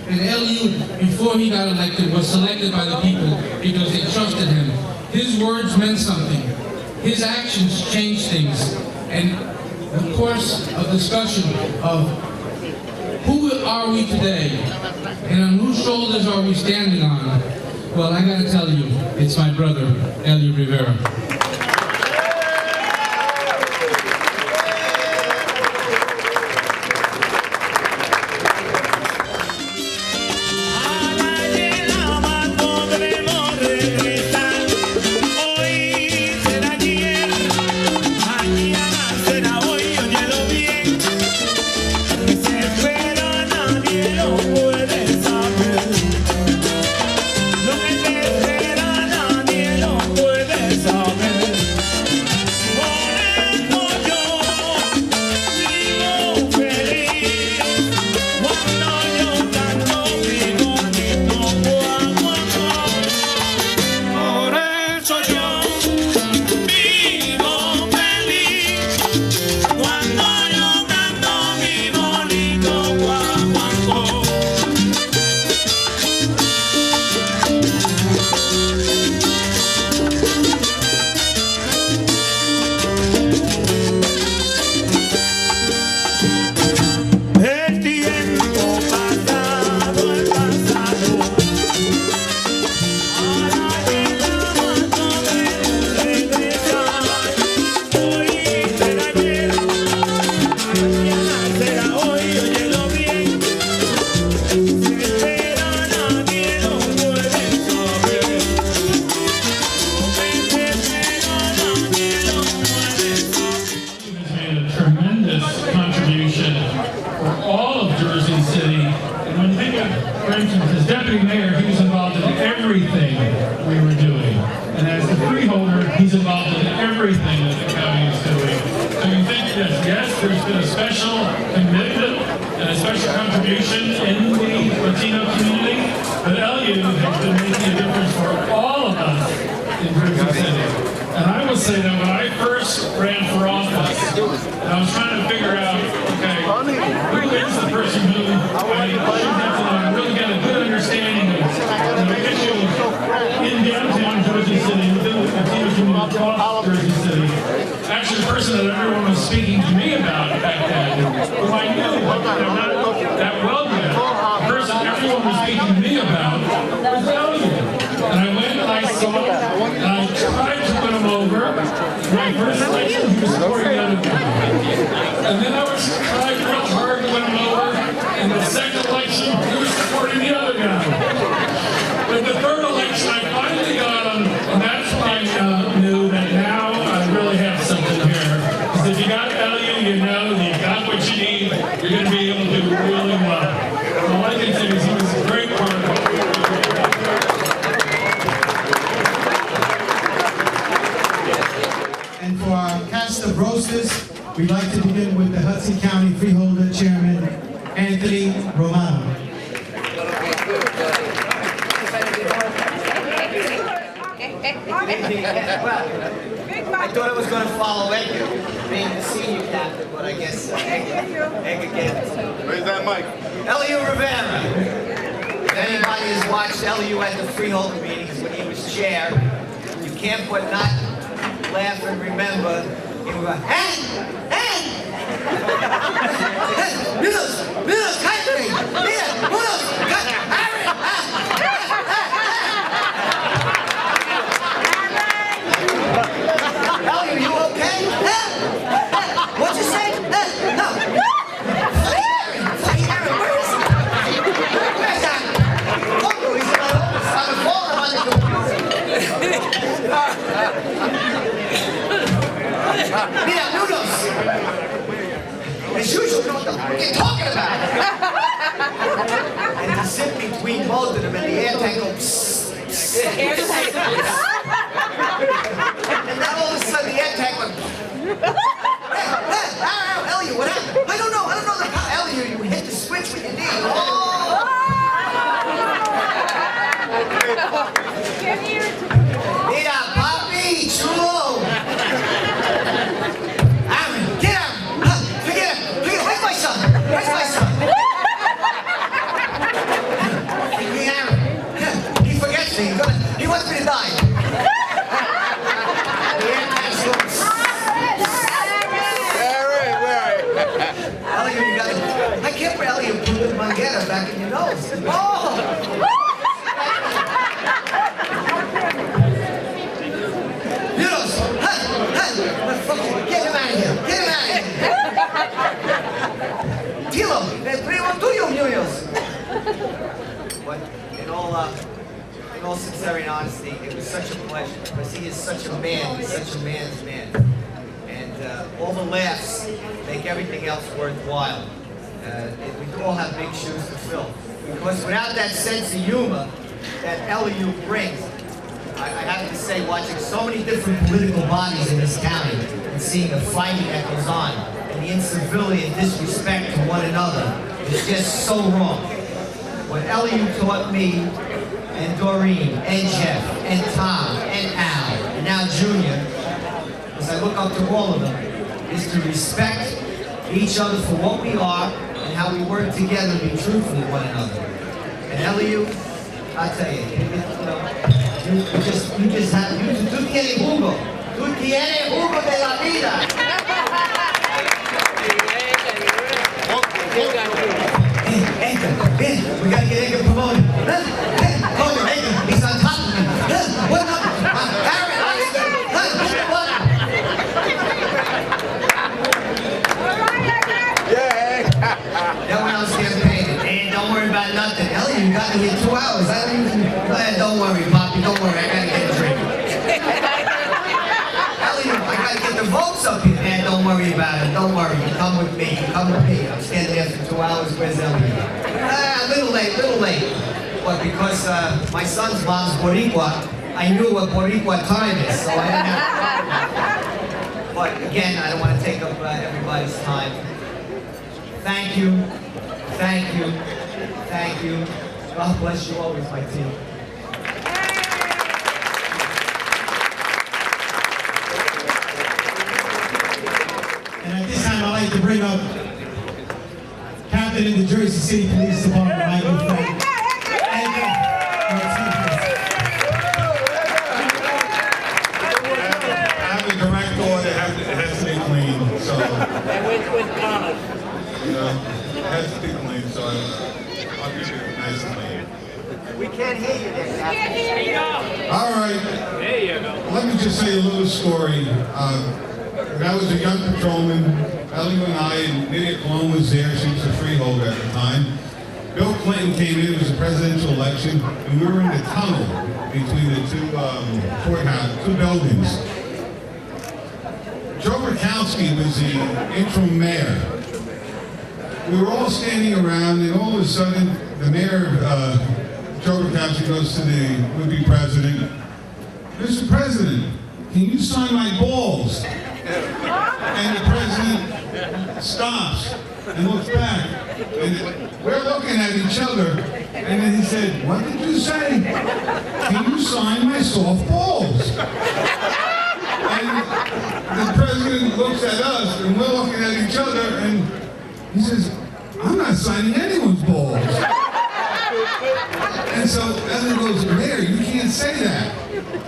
And Eliu, before he got elected, was selected by the people because they trusted him. His words meant something. His actions changed things. And the course of discussion of who are we today and on whose shoulders are we standing on, well, I gotta tell you, it's my brother, Eliu Rivera. We'd like to begin with the Hudson County Freeholder Chairman, Anthony Romano. I thought I was going to follow Edgar, being the senior captain, but I guess Edgar gave it to me. Where's that mic? Eliu Rivera. If anybody has watched Eliu at the freeholder meetings when he was chair, you can't but not laugh and remember. He would go, hey! Minos, cállate! Mira, unos, Eliu, you okay? What'd you say? No. Fly Aaron, where is he? Where's that? Oh, he's on the phone on the computer. Mira, Nunos. As usual, you know what the fuck you're talking about. And he zipped between both of them, and the air tank goes psst. And then all of a sudden, the air tank went. Eliu, what happened? I don't know the power. Eliu, you hit the switch with your knee. Oh! Mira, papi, chulo. Aaron, get him. Forget him. Where's my son? Where's my son? Aaron. He forgets me. He wants me to die. Eliu, you got it. I can't believe Eliu put the manguera back in your nose. Oh! Munoz! Hey! Get him out of here! Get him out of here! Tilo, el primo tuyo, Munoz! But in all sincerity and honesty, it was such a pleasure because he is such a man. He's such a man's man. And all the laughs make everything else worthwhile. We all have big shoes to fill. Because without that sense of humor that Eliu brings, I have to say, watching so many different political bodies in this county and seeing the fighting that goes on and the incivility and disrespect to one another is just so wrong. What Eliu taught me, and Doreen, and Jeff, and Tom, and Al, and now Junior, as I look up to all of them, is to respect each other for what we are and how we work together to be truthful with one another. And Eliu, I tell you, you just have, tú tienes jugo. Tú tienes jugo de la vida. Hey, we gotta get Edgar promoted. Hey, Edgar, he's on top of me. What happened? Aaron, what? That when I was campaigning. Hey, don't worry about nothing. Eliu, you got me here 2 hours. Don't worry, Poppy, don't worry. I gotta get a drink. Eliu, I gotta get the votes up here. Man, don't worry about it. Don't worry. You come with me. You come with me. I'm standing there for 2 hours. Where's Eliu? Little late. But because my son's mom's Boricua, I knew what Boricua time is, so I didn't have. But again, I don't want to take up everybody's time. Thank you. God bless you always, my team. And at this time, I'd like to bring up Captain in the Jersey City Police Department, my good friend. I have a direct order, it has to be clean, so. You know, it has to be clean, so I'll keep it nice and clean. We can't hear you there, Captain. All right. There you go. Let me just say a little story. When I was a young patrolman, Eliu and I, and Lydia Colon was there, she was a freeholder at the time. Bill Clinton came in, it was a presidential election, and we were in the tunnel between the two buildings. Joe Rakowski was the interim mayor. We were all standing around, and all of a sudden, the mayor, Joe Rakowski, goes to the would-be president. Mr. President, can you sign my balls? And the president stops and looks back. And we're looking at each other. And then he said, what did you say? Can you sign my soft balls? And the president looks at us, and we're looking at each other, and he says, I'm not signing anyone's balls. And so Eliu goes, Mayor, you can't say that.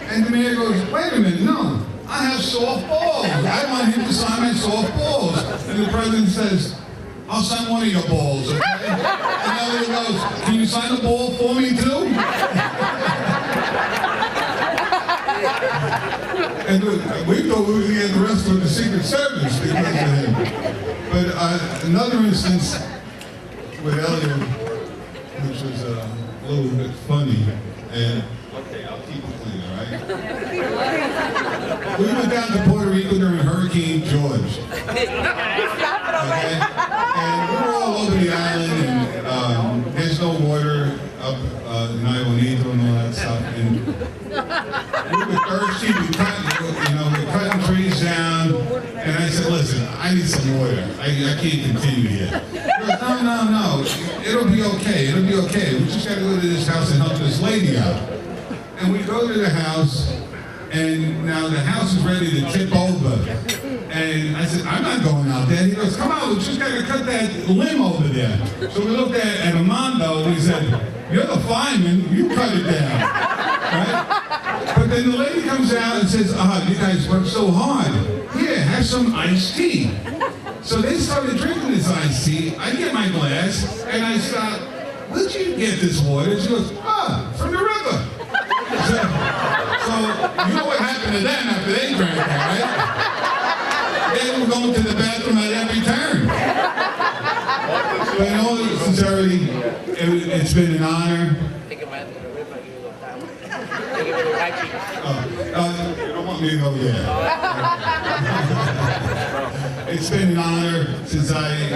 And the mayor goes, wait a minute, no. I have soft balls. I want him to sign my soft balls. And the president says, I'll sign one of your balls, okay? And Eliu goes, can you sign the ball for me too? And we thought we were going to get the rest of the Secret Service because of him. But another instance with Eliu, which was a little bit funny, and okay, I'll keep it clean, all right? We went down to Puerto Rico during Hurricane George. Okay? And we were all over the island, and there's no water up in Ionito and all that stuff. And we were thirsty, we're cutting trees down. And I said, listen, I need some water. I can't continue here. He goes, no, it'll be okay, We just gotta go to this house and help this lady out. And we go to the house, and now the house is ready to tip over. And I said, I'm not going out there. He goes, come on, we just gotta cut that limb over there. So we looked at Armando, and he said, you're the fireman, you cut it down. Right? But then the lady comes out and says, you guys work so hard. Here, have some iced tea. So they started drinking this iced tea. I get my glass, and I stop, where'd you get this water? She goes, from the river. So you know what happened to them after they drank that, right? They were going to the bathroom at every turn. But in all sincerity, it's been an honor. You don't want me to go yet. It's been an honor since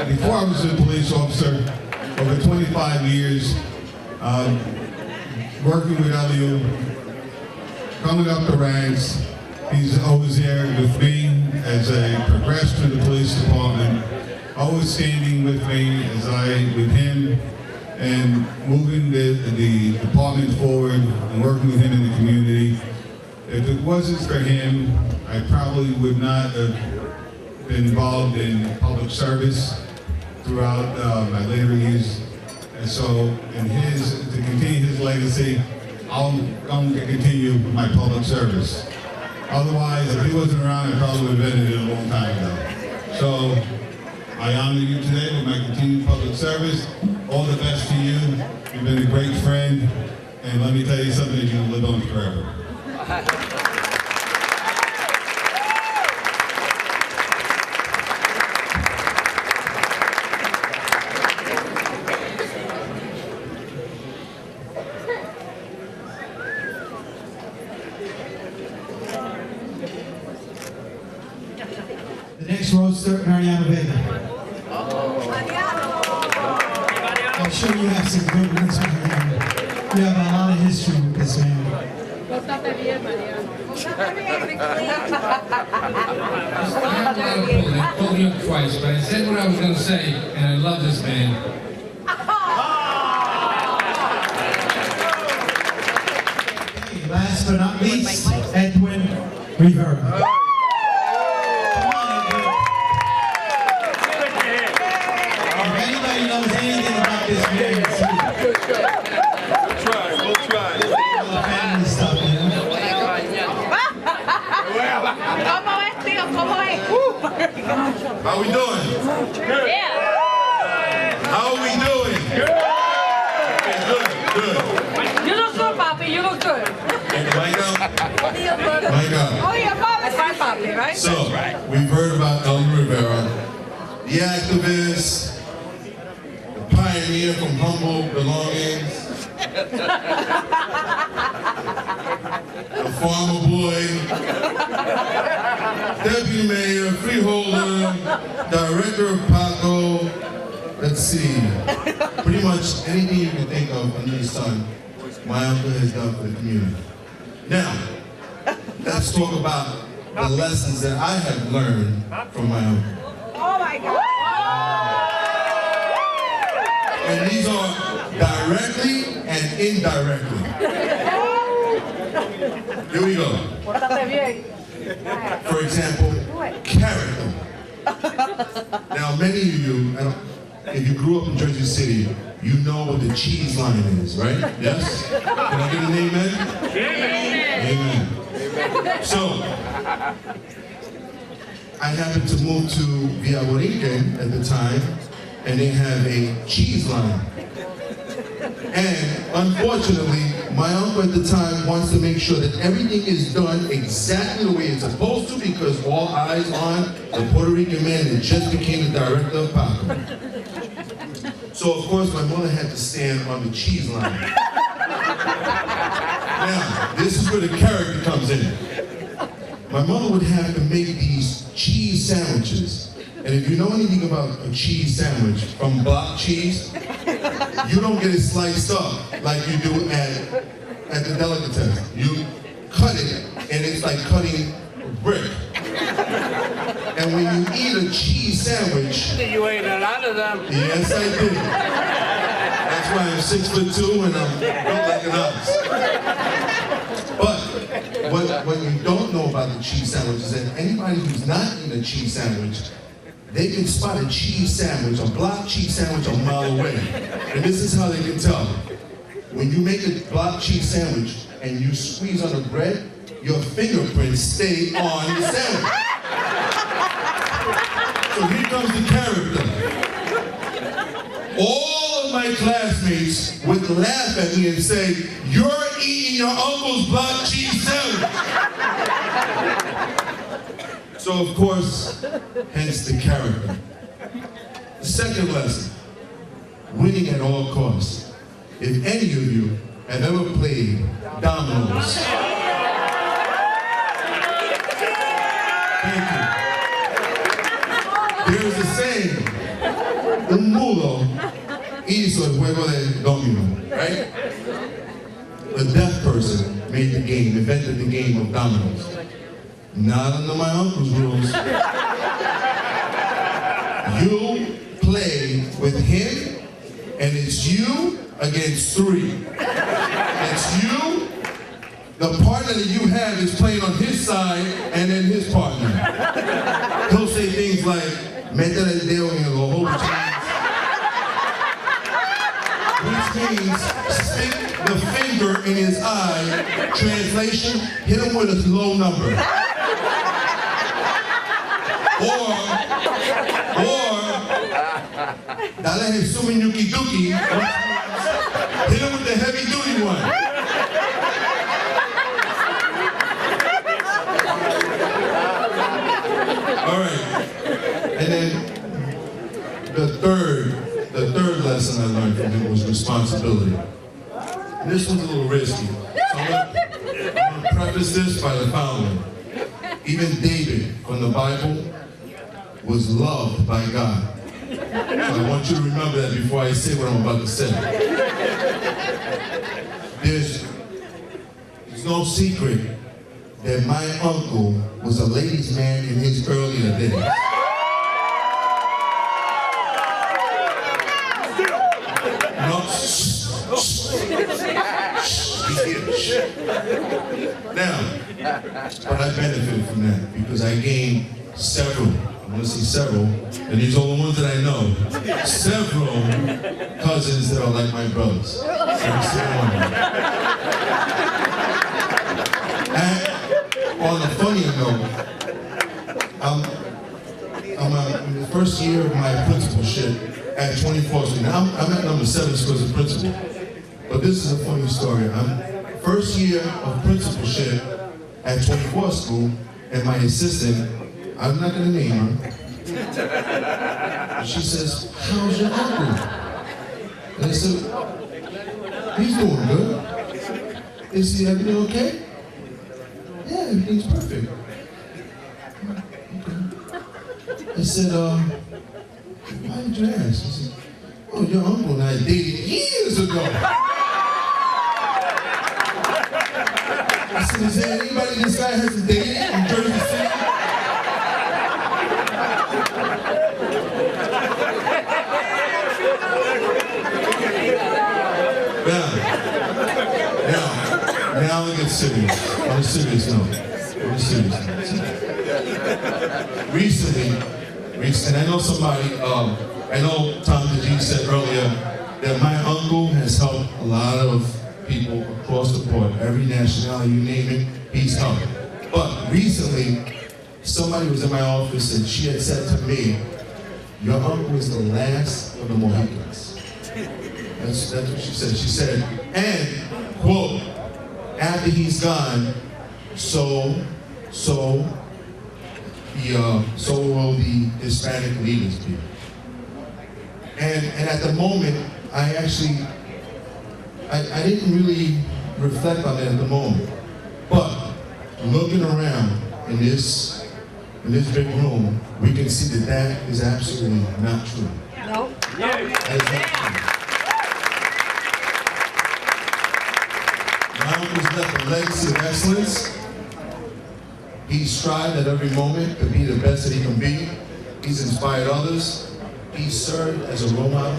before I was a police officer, over 25 years, working with Eliu, coming up the ranks. He's always there with me as I progress through the police department, always standing with me with him, and moving the department forward and working with him in the community. If it wasn't for him, I probably would not have been involved in public service throughout my later years. And so, to continue his legacy, I'm going to continue my public service. Otherwise, if he wasn't around, I probably would have ended it a long time ago. So, I honor you today with my continued public service. All the best to you. You've been a great friend. And let me tell you something that you'll live on forever. The next roadster, Mariano Vega. I'm sure you have some good ones with him. You have a lot of history with this man. I told you twice, but I said what I was going to say, and I love this man. Last but not least, Edwin Rivera. If anybody knows anything about this man, it's me. We'll try. All the family stuff, you know? How we doing? Good. How are we doing? Good. Okay, good. You look good, Papi. You look good. Mic up. Mic up. Oh, yeah, Papi. That's right, Papi, right? So, we've heard about Eliu Rivera, the activist, the pioneer from humble belongings, the farmer boy, deputy mayor, freeholder, director of Paco. Let's see, pretty much anything you can think of under the sun, my uncle has done for the community. Now, let's talk about the lessons that I have learned from my uncle. Oh, my God. And these are directly and indirectly. Here we go. For example, character. Now, many of you, if you grew up in Jersey City, you know what the cheese line is, right? Yes? Can I get an amen? Amen. So, I happened to move to Villa Borinquen at the time, and they have a cheese line. And unfortunately, my uncle at the time wants to make sure that everything is done exactly the way it's supposed to, because all eyes on the Puerto Rican man that just became the director of Paco. So of course my mother had to stand on the cheese line. Now, this is where the character comes in. My mother would have to make these cheese sandwiches. And if you know anything about a cheese sandwich from block cheese, you don't get it sliced up like you do at the delicatessen. You cut it, and it's like cutting a brick. And when you eat a cheese sandwich, You ate a lot of them. yes, I did. That's why I'm 6'2" and I'm built like an ox. But what you don't know about the cheese sandwich is that anybody who's not eating a cheese sandwich, they can spot a cheese sandwich, a block cheese sandwich a mile away. And this is how they can tell. When you make a block cheese sandwich and you squeeze on the bread, your fingerprints stay on the sandwich. So here comes the character. All of my classmates would laugh at me and say, "You're eating your uncle's block cheese sandwich." So of course, hence the character. The second lesson, winning at all costs. If any of you have ever played dominoes, thank you. There's a saying, un mudo hizo el juego de domino, right? A deaf person made the game, invented the game of dominoes. Not under my uncle's rules. You play with him, and it's you against three. It's you. The partner that you have is playing on his side, and then his partner. He'll say things like, "Métele el dedo en el ojo," which means stick the finger in his eye. Translation, hit him with a low number. Or, dale Jesús Yuki Duki, hit him with the heavy duty one. All right, and then the third lesson I learned from him was responsibility. And this one's a little risky, so I'm gonna preface this by the following. Even David from the Bible was loved by God. So I want you to remember that before I say what I'm about to say. There's no secret that my uncle was a ladies' man in his earlier days. No, Now, but I benefited from that because I gained several. I'm going to say several, and these are the ones that I know. Several cousins that are like my brothers. And on a funnier note, I'm in the first year of my principalship at 24th Street. Now I'm at number 7 school as a principal. But this is a funny story. I'm first year of principalship at 24th school, and my assistant, I'm not going to name her, she says, "How's your uncle?" And I said, "He's doing good." Is everything okay? "Yeah, everything's perfect." Okay. I said, "Why did you ask?" She said, "Oh, your uncle and I dated years ago." I said, "Is there anybody this guy hasn't dated in Jersey City?" Now it gets serious. On a serious note. Recently, and I know somebody, I know Tom DeG said earlier that my uncle has helped a lot of people across the board, every nationality, you name it, he's helped. But recently, somebody was in my office and she had said to me, "Your uncle is the last of the Mohicans." That's what she said. She said, and, quote, "After he's gone, so will the Hispanic leaders be." And at the moment, I didn't really reflect on it at the moment. But looking around in this big room, we can see that that is absolutely not true. No. That is not true. My uncle's left a legacy of excellence. He strived at every moment to be the best that he can be. He's inspired others. He served as a role model.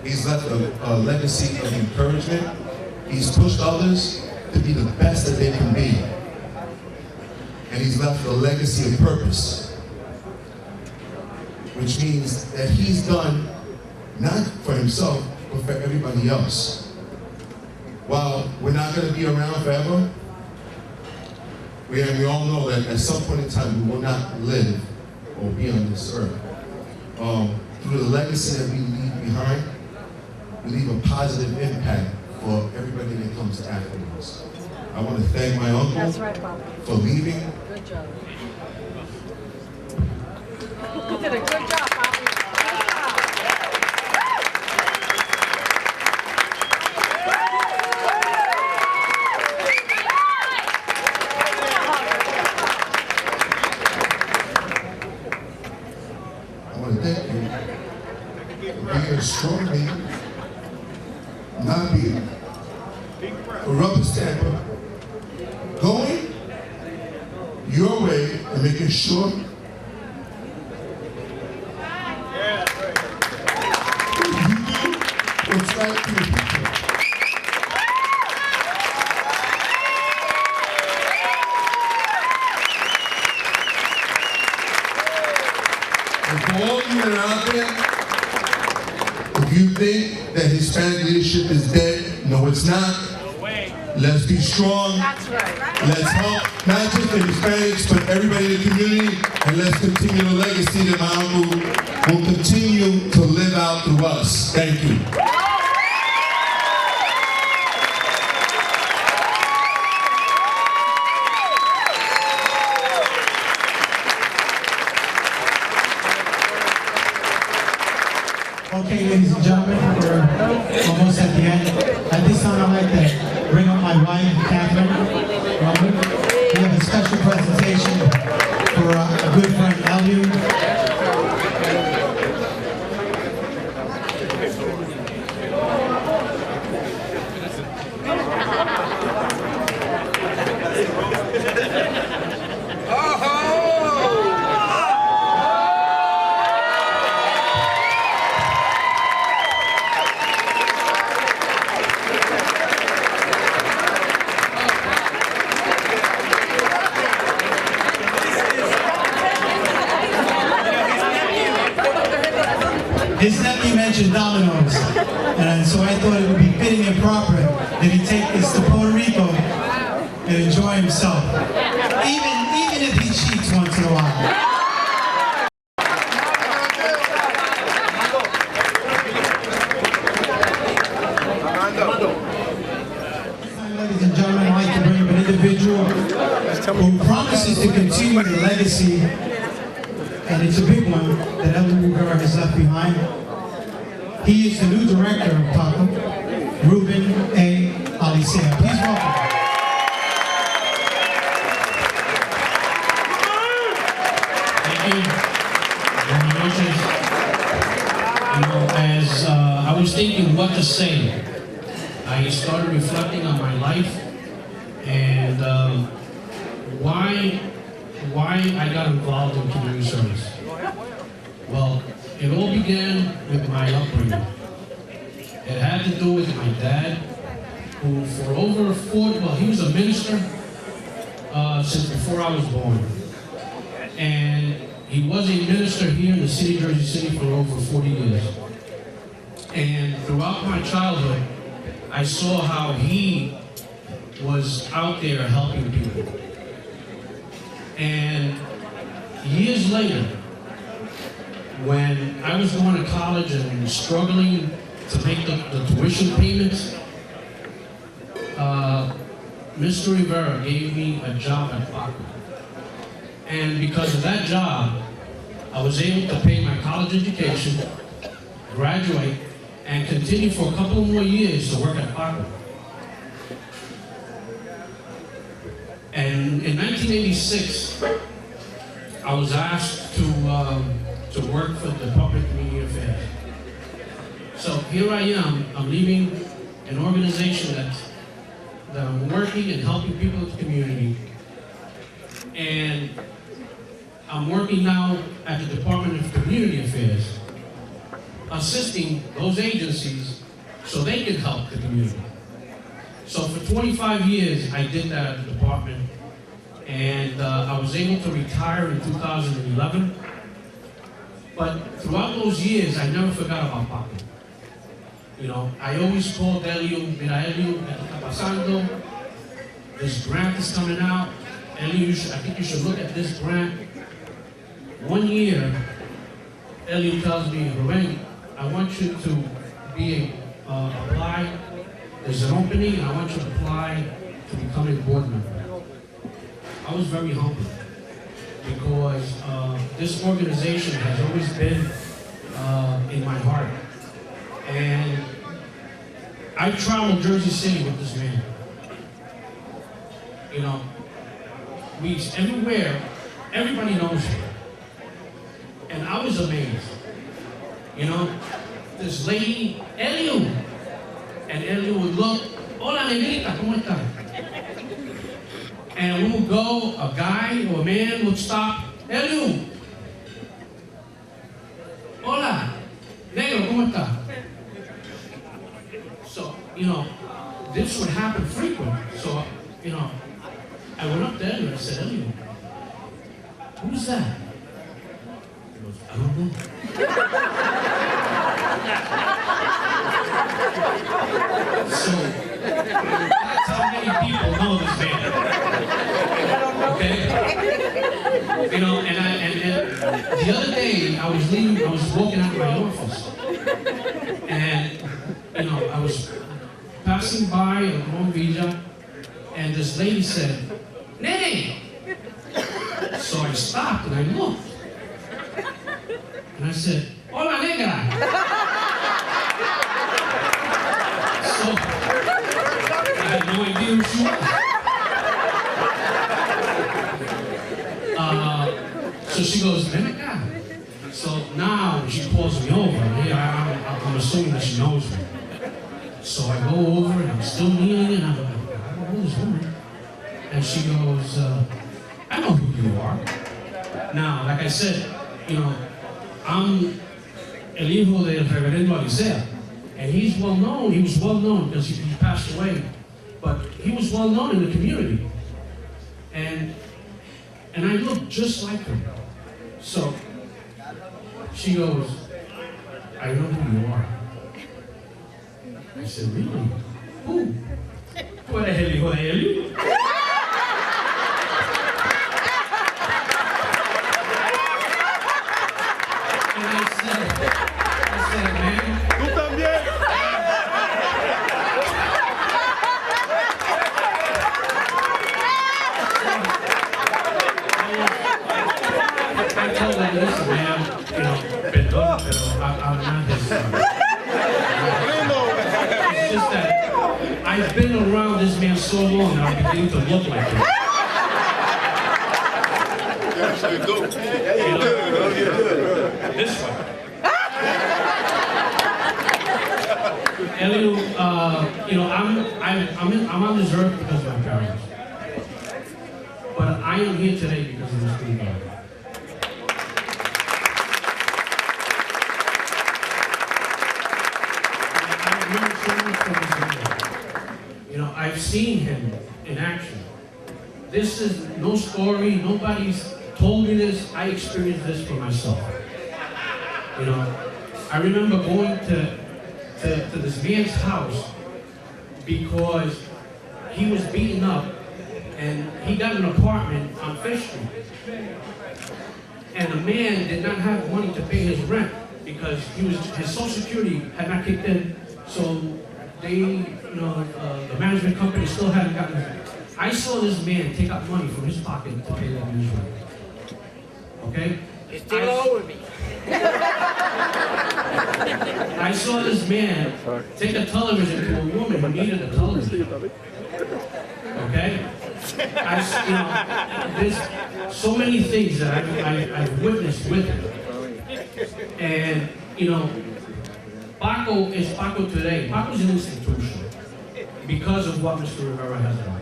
He's left a legacy of encouragement. He's pushed others to be the best that they can be. And he's left a legacy of purpose, which means that he's done not for himself, but for everybody else. While we're not going to be around forever, we all know that at some point in time we will not live or be on this earth. Through the legacy that we leave behind, we leave a positive impact for everybody that comes afterwards. I want to thank my uncle for leaving. Good job. You did a good job, Poppy. I want to thank you for being a strong leader, not being a rubber stamper, going your way and making sure you do what's right for the people. And for all you that are out there, if you think that Hispanic leadership is dead, no, it's not. Let's be strong. That's right. Let's help not just the Hispanics, but everybody in the community, and let's continue the legacy that my uncle will continue to live out through us. Thank you. Okay, ladies and gentlemen, we're almost at the end. At this time, I'd like to bring up my wife, Catherine. We have a special presentation for a good friend, Eliu. His nephew mentioned dominoes, and so I thought it would be fitting and proper that he take this to Puerto Rico and enjoy himself, even if he cheats once in a while. Ladies and gentlemen, I'd like to bring up an individual who promises to continue the legacy, and it's a big one, that Eliu Rivera has left behind. He is the new director of PACO, Ruben A. Alicea. Please welcome. Thank you. Buenas noches. You know, as I was thinking what to say, I started reflecting on my life and why I got involved in community service. Well, it all began with my upbringing. It had to do with my dad, who for over 40, well, he was a minister since before I was born. And he was a minister here in the city of Jersey City for over 40 years. And throughout my childhood, I saw how he was out there helping people. And years later, when I was going to college and struggling to make the tuition payments, Mr. Rivera gave me a job at PACO. And because of that job, I was able to pay my college education, graduate, and continue for a couple more years to work at PACO. And in 1986, I was asked to work for the Department of Community Affairs. So here I am, I'm leaving an organization that I'm working and helping people in the community. And I'm working now at the Department of Community Affairs, assisting those agencies so they can help the community. So for 25 years, I did that at the department, and I was able to retire in 2011. But throughout those years, I never forgot about PACO. You know, I always called Eliu, mira Eliu, ¿qué está pasando? This grant is coming out. Eliu, I think you should look at this grant. 1 year, Eliu tells me, Rivera, I want you to apply. There's an opening, and I want you to apply to become a board member. I was very humbled because this organization has always been in my heart. And I traveled Jersey City with this man. You know, everywhere, everybody knows him. And I was amazed. You know, this lady, Eliu. And Eliu would look, hola negrita, ¿cómo está? And we would go, a guy or a man would stop, Eliu. Hola, negro, ¿cómo está? So, you know, this would happen frequently. So, you know, I went up there and I said, Eliu, who's that? He goes, I don't know. So, that's how many people know this man. Okay? You know, and the other day I was walking out of my office. And, you know, I was passing by a Long Villa, and this lady said, Nene! So I stopped and I looked. And I said, hola negra! So I had no idea who she was. So she goes, ven acá. So now she calls me over. I'm assuming that she knows me. So I go over and I'm still kneeling and I'm like, I don't know this woman. And she goes, I know who you are. Now, like I said, you know, I'm el hijo del reverendo Alicia. And he's well known, he was well known because he passed away. But he was well known in the community. And I looked just like her. So she goes, I know who you are. I said, really? Who? ¿Tú eres el hijo de Eliu? And I said, man. ¡Tú también! I told her, listen, man, you know, perdón, pero I'm not his son. It's just that I've been around this man so long that I'm beginning to look like him. Yes, you do. You know, this one. Eliu, you know, I'm on this earth because of my parents. But I am here today because of this good God. You know, I've seen him in action. This is no story, nobody's told me this, I experienced this for myself. You know, I remember going to this man's house because he was beaten up and he got an apartment on Fish Street. And the man did not have money to pay his rent because his Social Security had not kicked in, so they, you know, the management company still hadn't gotten it. I saw this man take out money from his pocket to pay that man's rent. Okay? It's still over me. I saw this man take a television to a woman who needed a television. Okay? You know, there's so many things that I've witnessed with him. And, you know, Paco is Paco today. Paco's an institution because of what Mr. Rivera has done.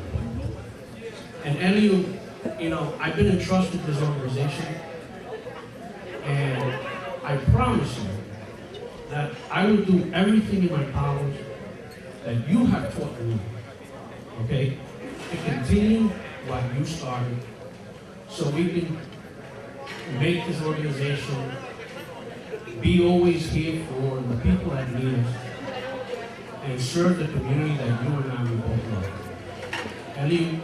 And Eliu, you know, I've been entrusted this organization, and I promise you that I will do everything in my powers that you have taught me, okay, to continue what you started, so we can make this organization be always here for the people that need us and serve the community that you and I both love. Eliu,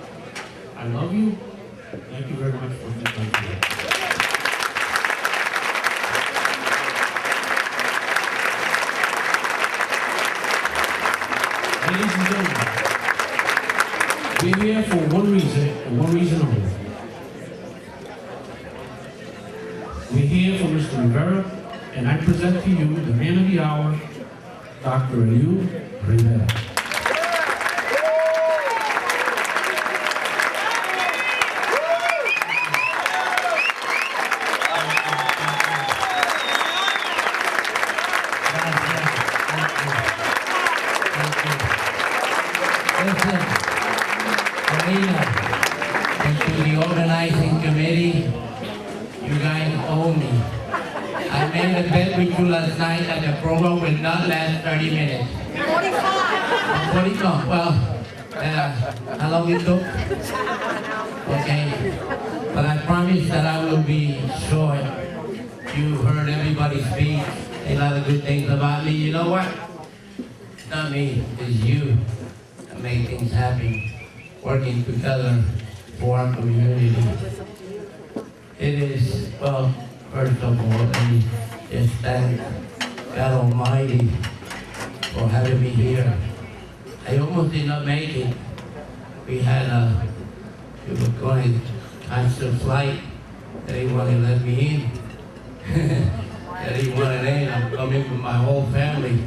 I love you. Thank you very much for being here. We're here for one reason, and one reason only. We're here for Mr. Rivera, and I present to you the man of the hour, Dr. Eliu Rivera. Listen, Karina, and to the organizing committee, you guys owe me. I made a bet with you last night that the program will not last 30 minutes. 45. Well, how long it took? Okay. But I promise that I will be short. You heard everybody speak a lot of good things about me. You know what? It's not me, it's you that make things happen, working together for our community. It is, well, first of all, let me just thank God Almighty for having me here. I almost did not make it. We were going to cancel flight. They didn't want to let me in. They didn't want it in. I'm coming with my whole family.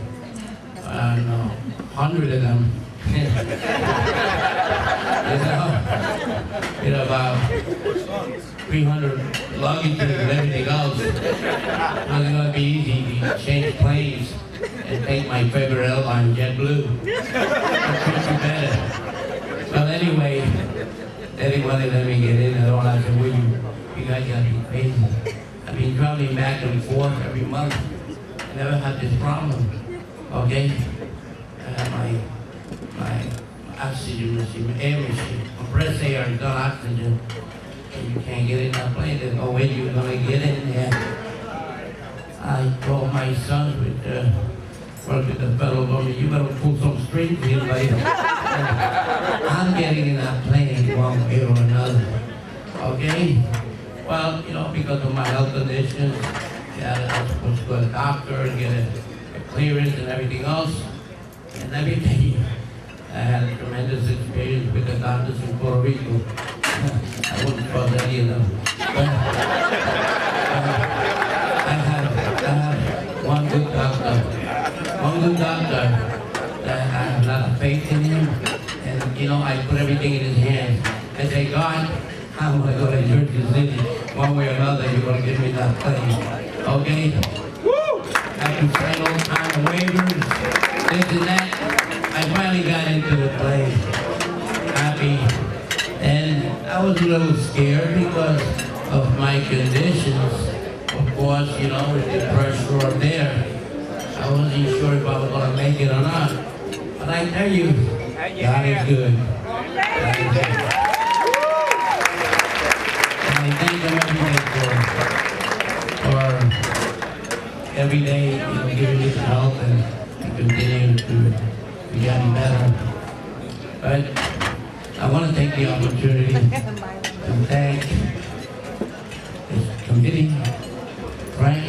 100 of them. You know, about 300 luggages and everything else. It wasn't going to be easy to change planes and take my favorite airline, JetBlue. It could be better. Well, anyway, they didn't want to let me get in at all. I said, well, you guys got to be crazy. I've been traveling back and forth every month. I never had this problem. Okay? I have my oxygen machine, my air machine, compressed air and done oxygen. And you can't get in that plane. There's no way you're going to get in there. I told my son work with the federal government, you better pull some strings here, buddy. I'm getting in that plane one way or another. Okay? Well, you know, because of my health conditions, I was supposed to go to the doctor and get a clearance and everything else. And everything. I had a tremendous experience with the doctors in Puerto Rico. I wouldn't trust any of them. But I have one good doctor that I have a lot of faith in him. And, you know, I put everything in his hands. I say, God, I'm going to go to Jersey City. One way or another, you're going to give me that plane. Okay? Woo! I can sign all kinds of waivers, this and that. I finally got into the plane. Happy. And I was a little scared because of my conditions. Of course, you know, with the pressure up there. I wasn't sure if I was going to make it or not. But I tell you, God is good. God is good. And I thank him every day, you know, giving me the help and continuing to be getting better. But I want to take the opportunity to thank this committee, Frank.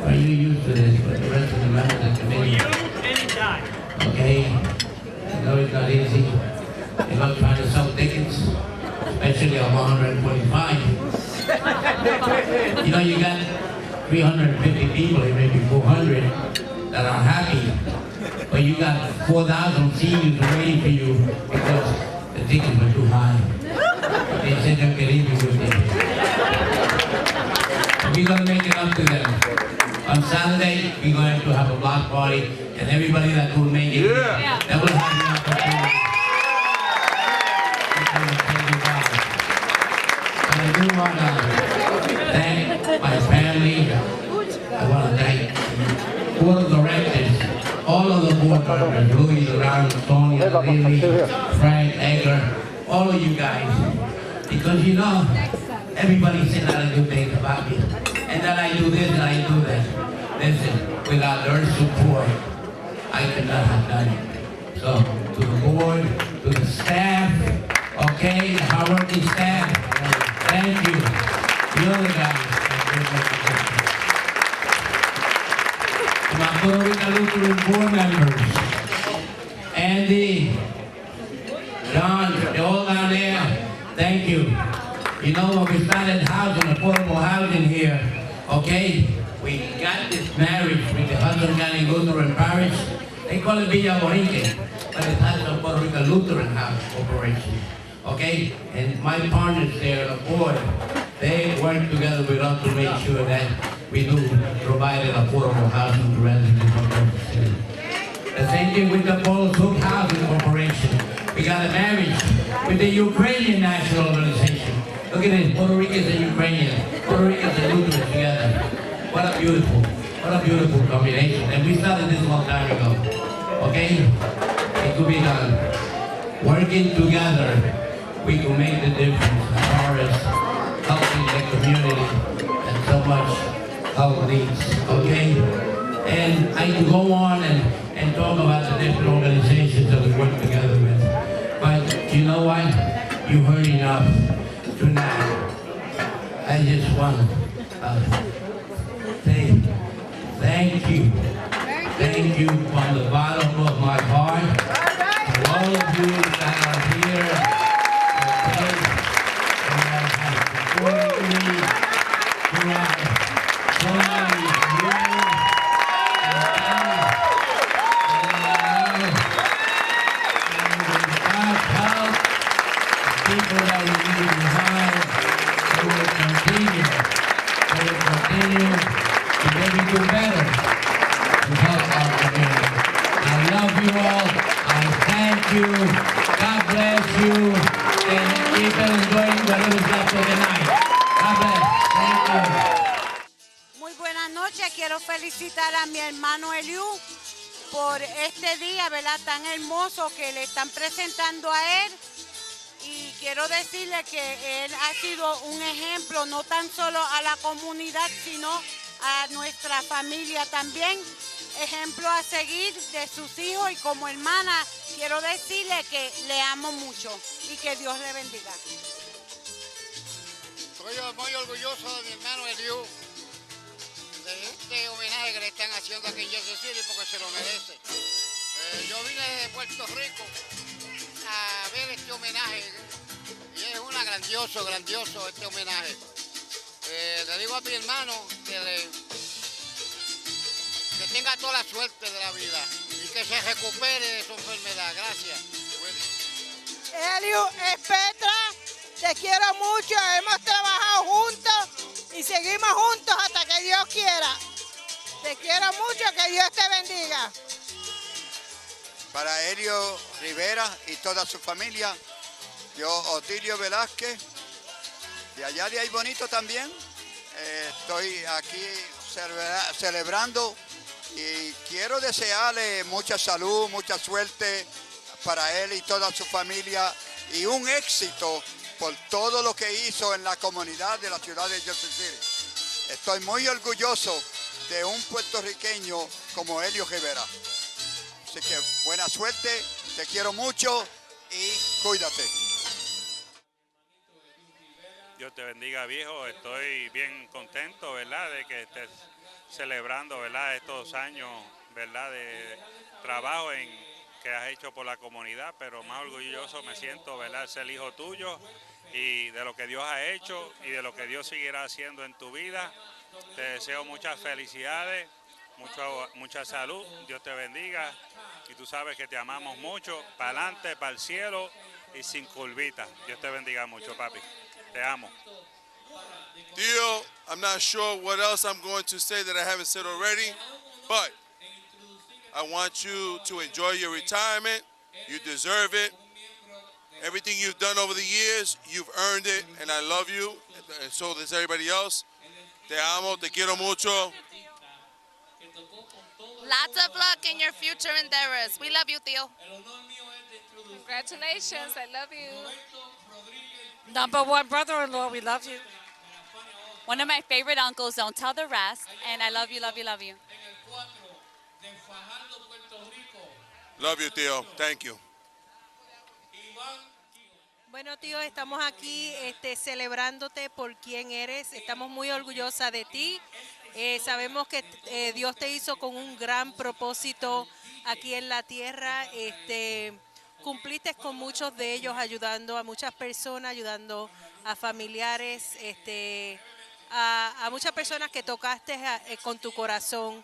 Are you used to this, but the rest of the members of the committee? Okay, I know it's not easy. They're not trying to sell tickets, especially on 125. You know, you got 350 people, maybe 400, that are happy, but you got 4,000 seniors waiting for you because the tickets were too high. They said they could leave you with them. We're going to make it up to them. On Saturday, we're going to have a block party, and everybody that could make it, that will have the opportunity. And I do want to thank my family. I want to thank the board of directors, all of the board members, Louis, around, Sonia, Lily, Frank, Edgar, all of you guys. Because you know, everybody said a lot of good things about me. And that I do this and I do that. Listen, without their support, I could not have done it. So, to the board, to the staff, okay, the hardworking staff, thank you. The other guys. To my Puerto Rican Lutheran board members, Andy, John, they're all down there. Thank you. You know, when we started housing, affordable housing here, okay, we got this marriage with the Hudson County Lutheran Parish. They call it Villa Borinque, but it's Hudson Puerto Rico Lutheran House Corporation. Okay, and my partners there, the board, they work together with us to make sure that we do provide affordable housing to residents of the city. The same thing with the Pueblo Housing Corporation. We got a marriage with the Ukrainian National Organization. Look at this, Puerto Ricans and Ukrainians, Puerto Ricans and Lutherans together. What a beautiful combination. And we started this a long time ago. Okay? It could be done. Working together, we can make the difference as far as helping the community and so much help needs. Okay? And I can go on and talk about the different organizations that we work together with. But you know what? You heard enough tonight. I just want to say thank you. Thank you from the bottom of my heart. To all of you that are here, okay, and that have supported me throughout so many years. People that we leave behind, they will continue to maybe do better to help our community. I love you all. I thank you. God bless you. And keep enjoying whatever's left of the night. God bless. Thank you. Muy buenas noches. Quiero felicitar a mi hermano Eliu por este día, ¿verdad? Tan hermoso que le están presentando a él. Y quiero decirle que él ha sido un ejemplo no tan solo a la comunidad, sino a nuestra familia también. Ejemplo a seguir de sus hijos, y como hermana quiero decirle que le amo mucho y que Dios le bendiga. Estoy muy orgulloso de mi hermano Eliu, de este homenaje que le están haciendo aquí en Jersey City porque se lo merece. Yo vine desde Puerto Rico a ver este homenaje y es una grandioso este homenaje. Le digo a mi hermano que tenga toda la suerte de la vida y que se recupere de su enfermedad. Gracias. Eliu, es Petra, te quiero mucho, hemos trabajado juntos y seguimos juntos hasta que Dios quiera. Te quiero mucho, que Dios te bendiga. Para Eliu Rivera y toda su familia, yo, Otilio Velázquez, de allá de ahí bonito también, estoy aquí celebrando y quiero desearle mucha salud, mucha suerte para él y toda su familia y un éxito por todo lo que hizo en la comunidad de la ciudad de Jersey City. Estoy muy orgulloso de un puertorriqueño como Eliu Rivera. Así que buena suerte, te quiero mucho y cuídate. Dios te bendiga, viejo. Estoy bien contento, ¿verdad?, de que estés celebrando, ¿verdad?, estos años, ¿verdad?, de trabajo que has hecho por la comunidad, pero más orgulloso me siento, ¿verdad?, de ser hijo tuyo y de lo que Dios ha hecho y de lo que Dios seguirá haciendo en tu vida. Te deseo muchas felicidades, mucha salud, Dios te bendiga y tú sabes que te amamos mucho, para adelante, para el cielo y sin curvita. Dios te bendiga mucho, papi. Te amo. Dio, I'm not sure what else I'm going to say that I haven't said already, but I want you to enjoy your retirement. You deserve it. Everything you've done over the years, you've earned it, and I love you, and so does everybody else. Te amo, te quiero mucho. Lots of luck in your future endeavors. We love you, Theo. Congratulations, I love you. Number one brother-in-law, we love you. One of my favorite uncles, don't tell the rest, and I love you, love you, love you. Love you, Theo. Thank you. Bueno, tío, estamos aquí celebrándote por quien eres. Estamos muy orgullosas de ti. Sabemos que Dios te hizo con un gran propósito aquí en la tierra. cumpliste con muchos de ellos, ayudando a muchas personas, ayudando a familiares, a muchas personas que tocaste con tu corazón.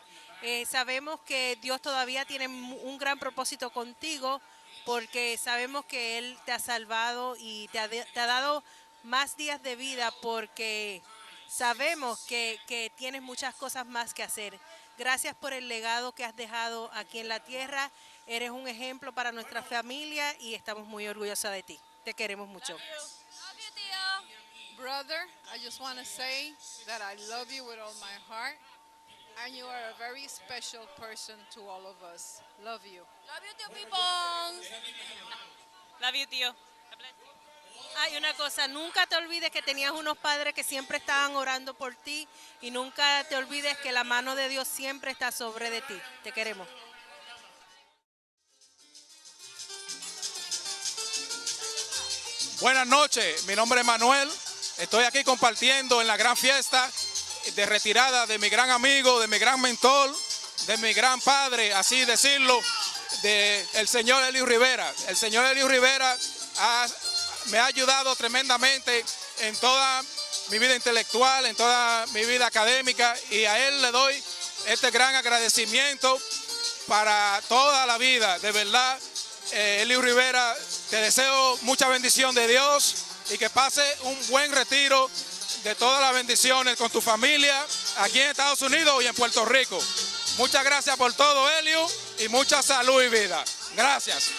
Sabemos que Dios todavía tiene un gran propósito contigo, porque sabemos que Él te ha salvado y te ha dado más días de vida, porque sabemos que tienes muchas cosas más que hacer. Gracias por el legado que has dejado aquí en la tierra. Eres un ejemplo para nuestra familia y estamos muy orgullosos de ti. Te queremos mucho. Brother, I just want to say that I love you with all my heart, and you are a very special person to all of us. Love you. Love you, tío Pipón. Love you, tío. Hay una cosa, nunca te olvides que tenías unos padres que siempre estaban orando por ti, y nunca te olvides que la mano de Dios siempre está sobre de ti. Te queremos. Buenas noches, mi nombre es Manuel. Estoy aquí compartiendo en la gran fiesta de retirada de mi gran amigo, de mi gran mentor, de mi gran padre, así decirlo, del señor Eliu Rivera. El señor Eliu Rivera me ha ayudado tremendamente en toda mi vida intelectual, en toda mi vida académica, y a él le doy este gran agradecimiento para toda la vida. De verdad, Eliu Rivera, te deseo mucha bendición de Dios y que pase un buen retiro de todas las bendiciones con tu familia aquí en Estados Unidos y en Puerto Rico. Muchas gracias por todo, Eliu, y mucha salud y vida. Gracias.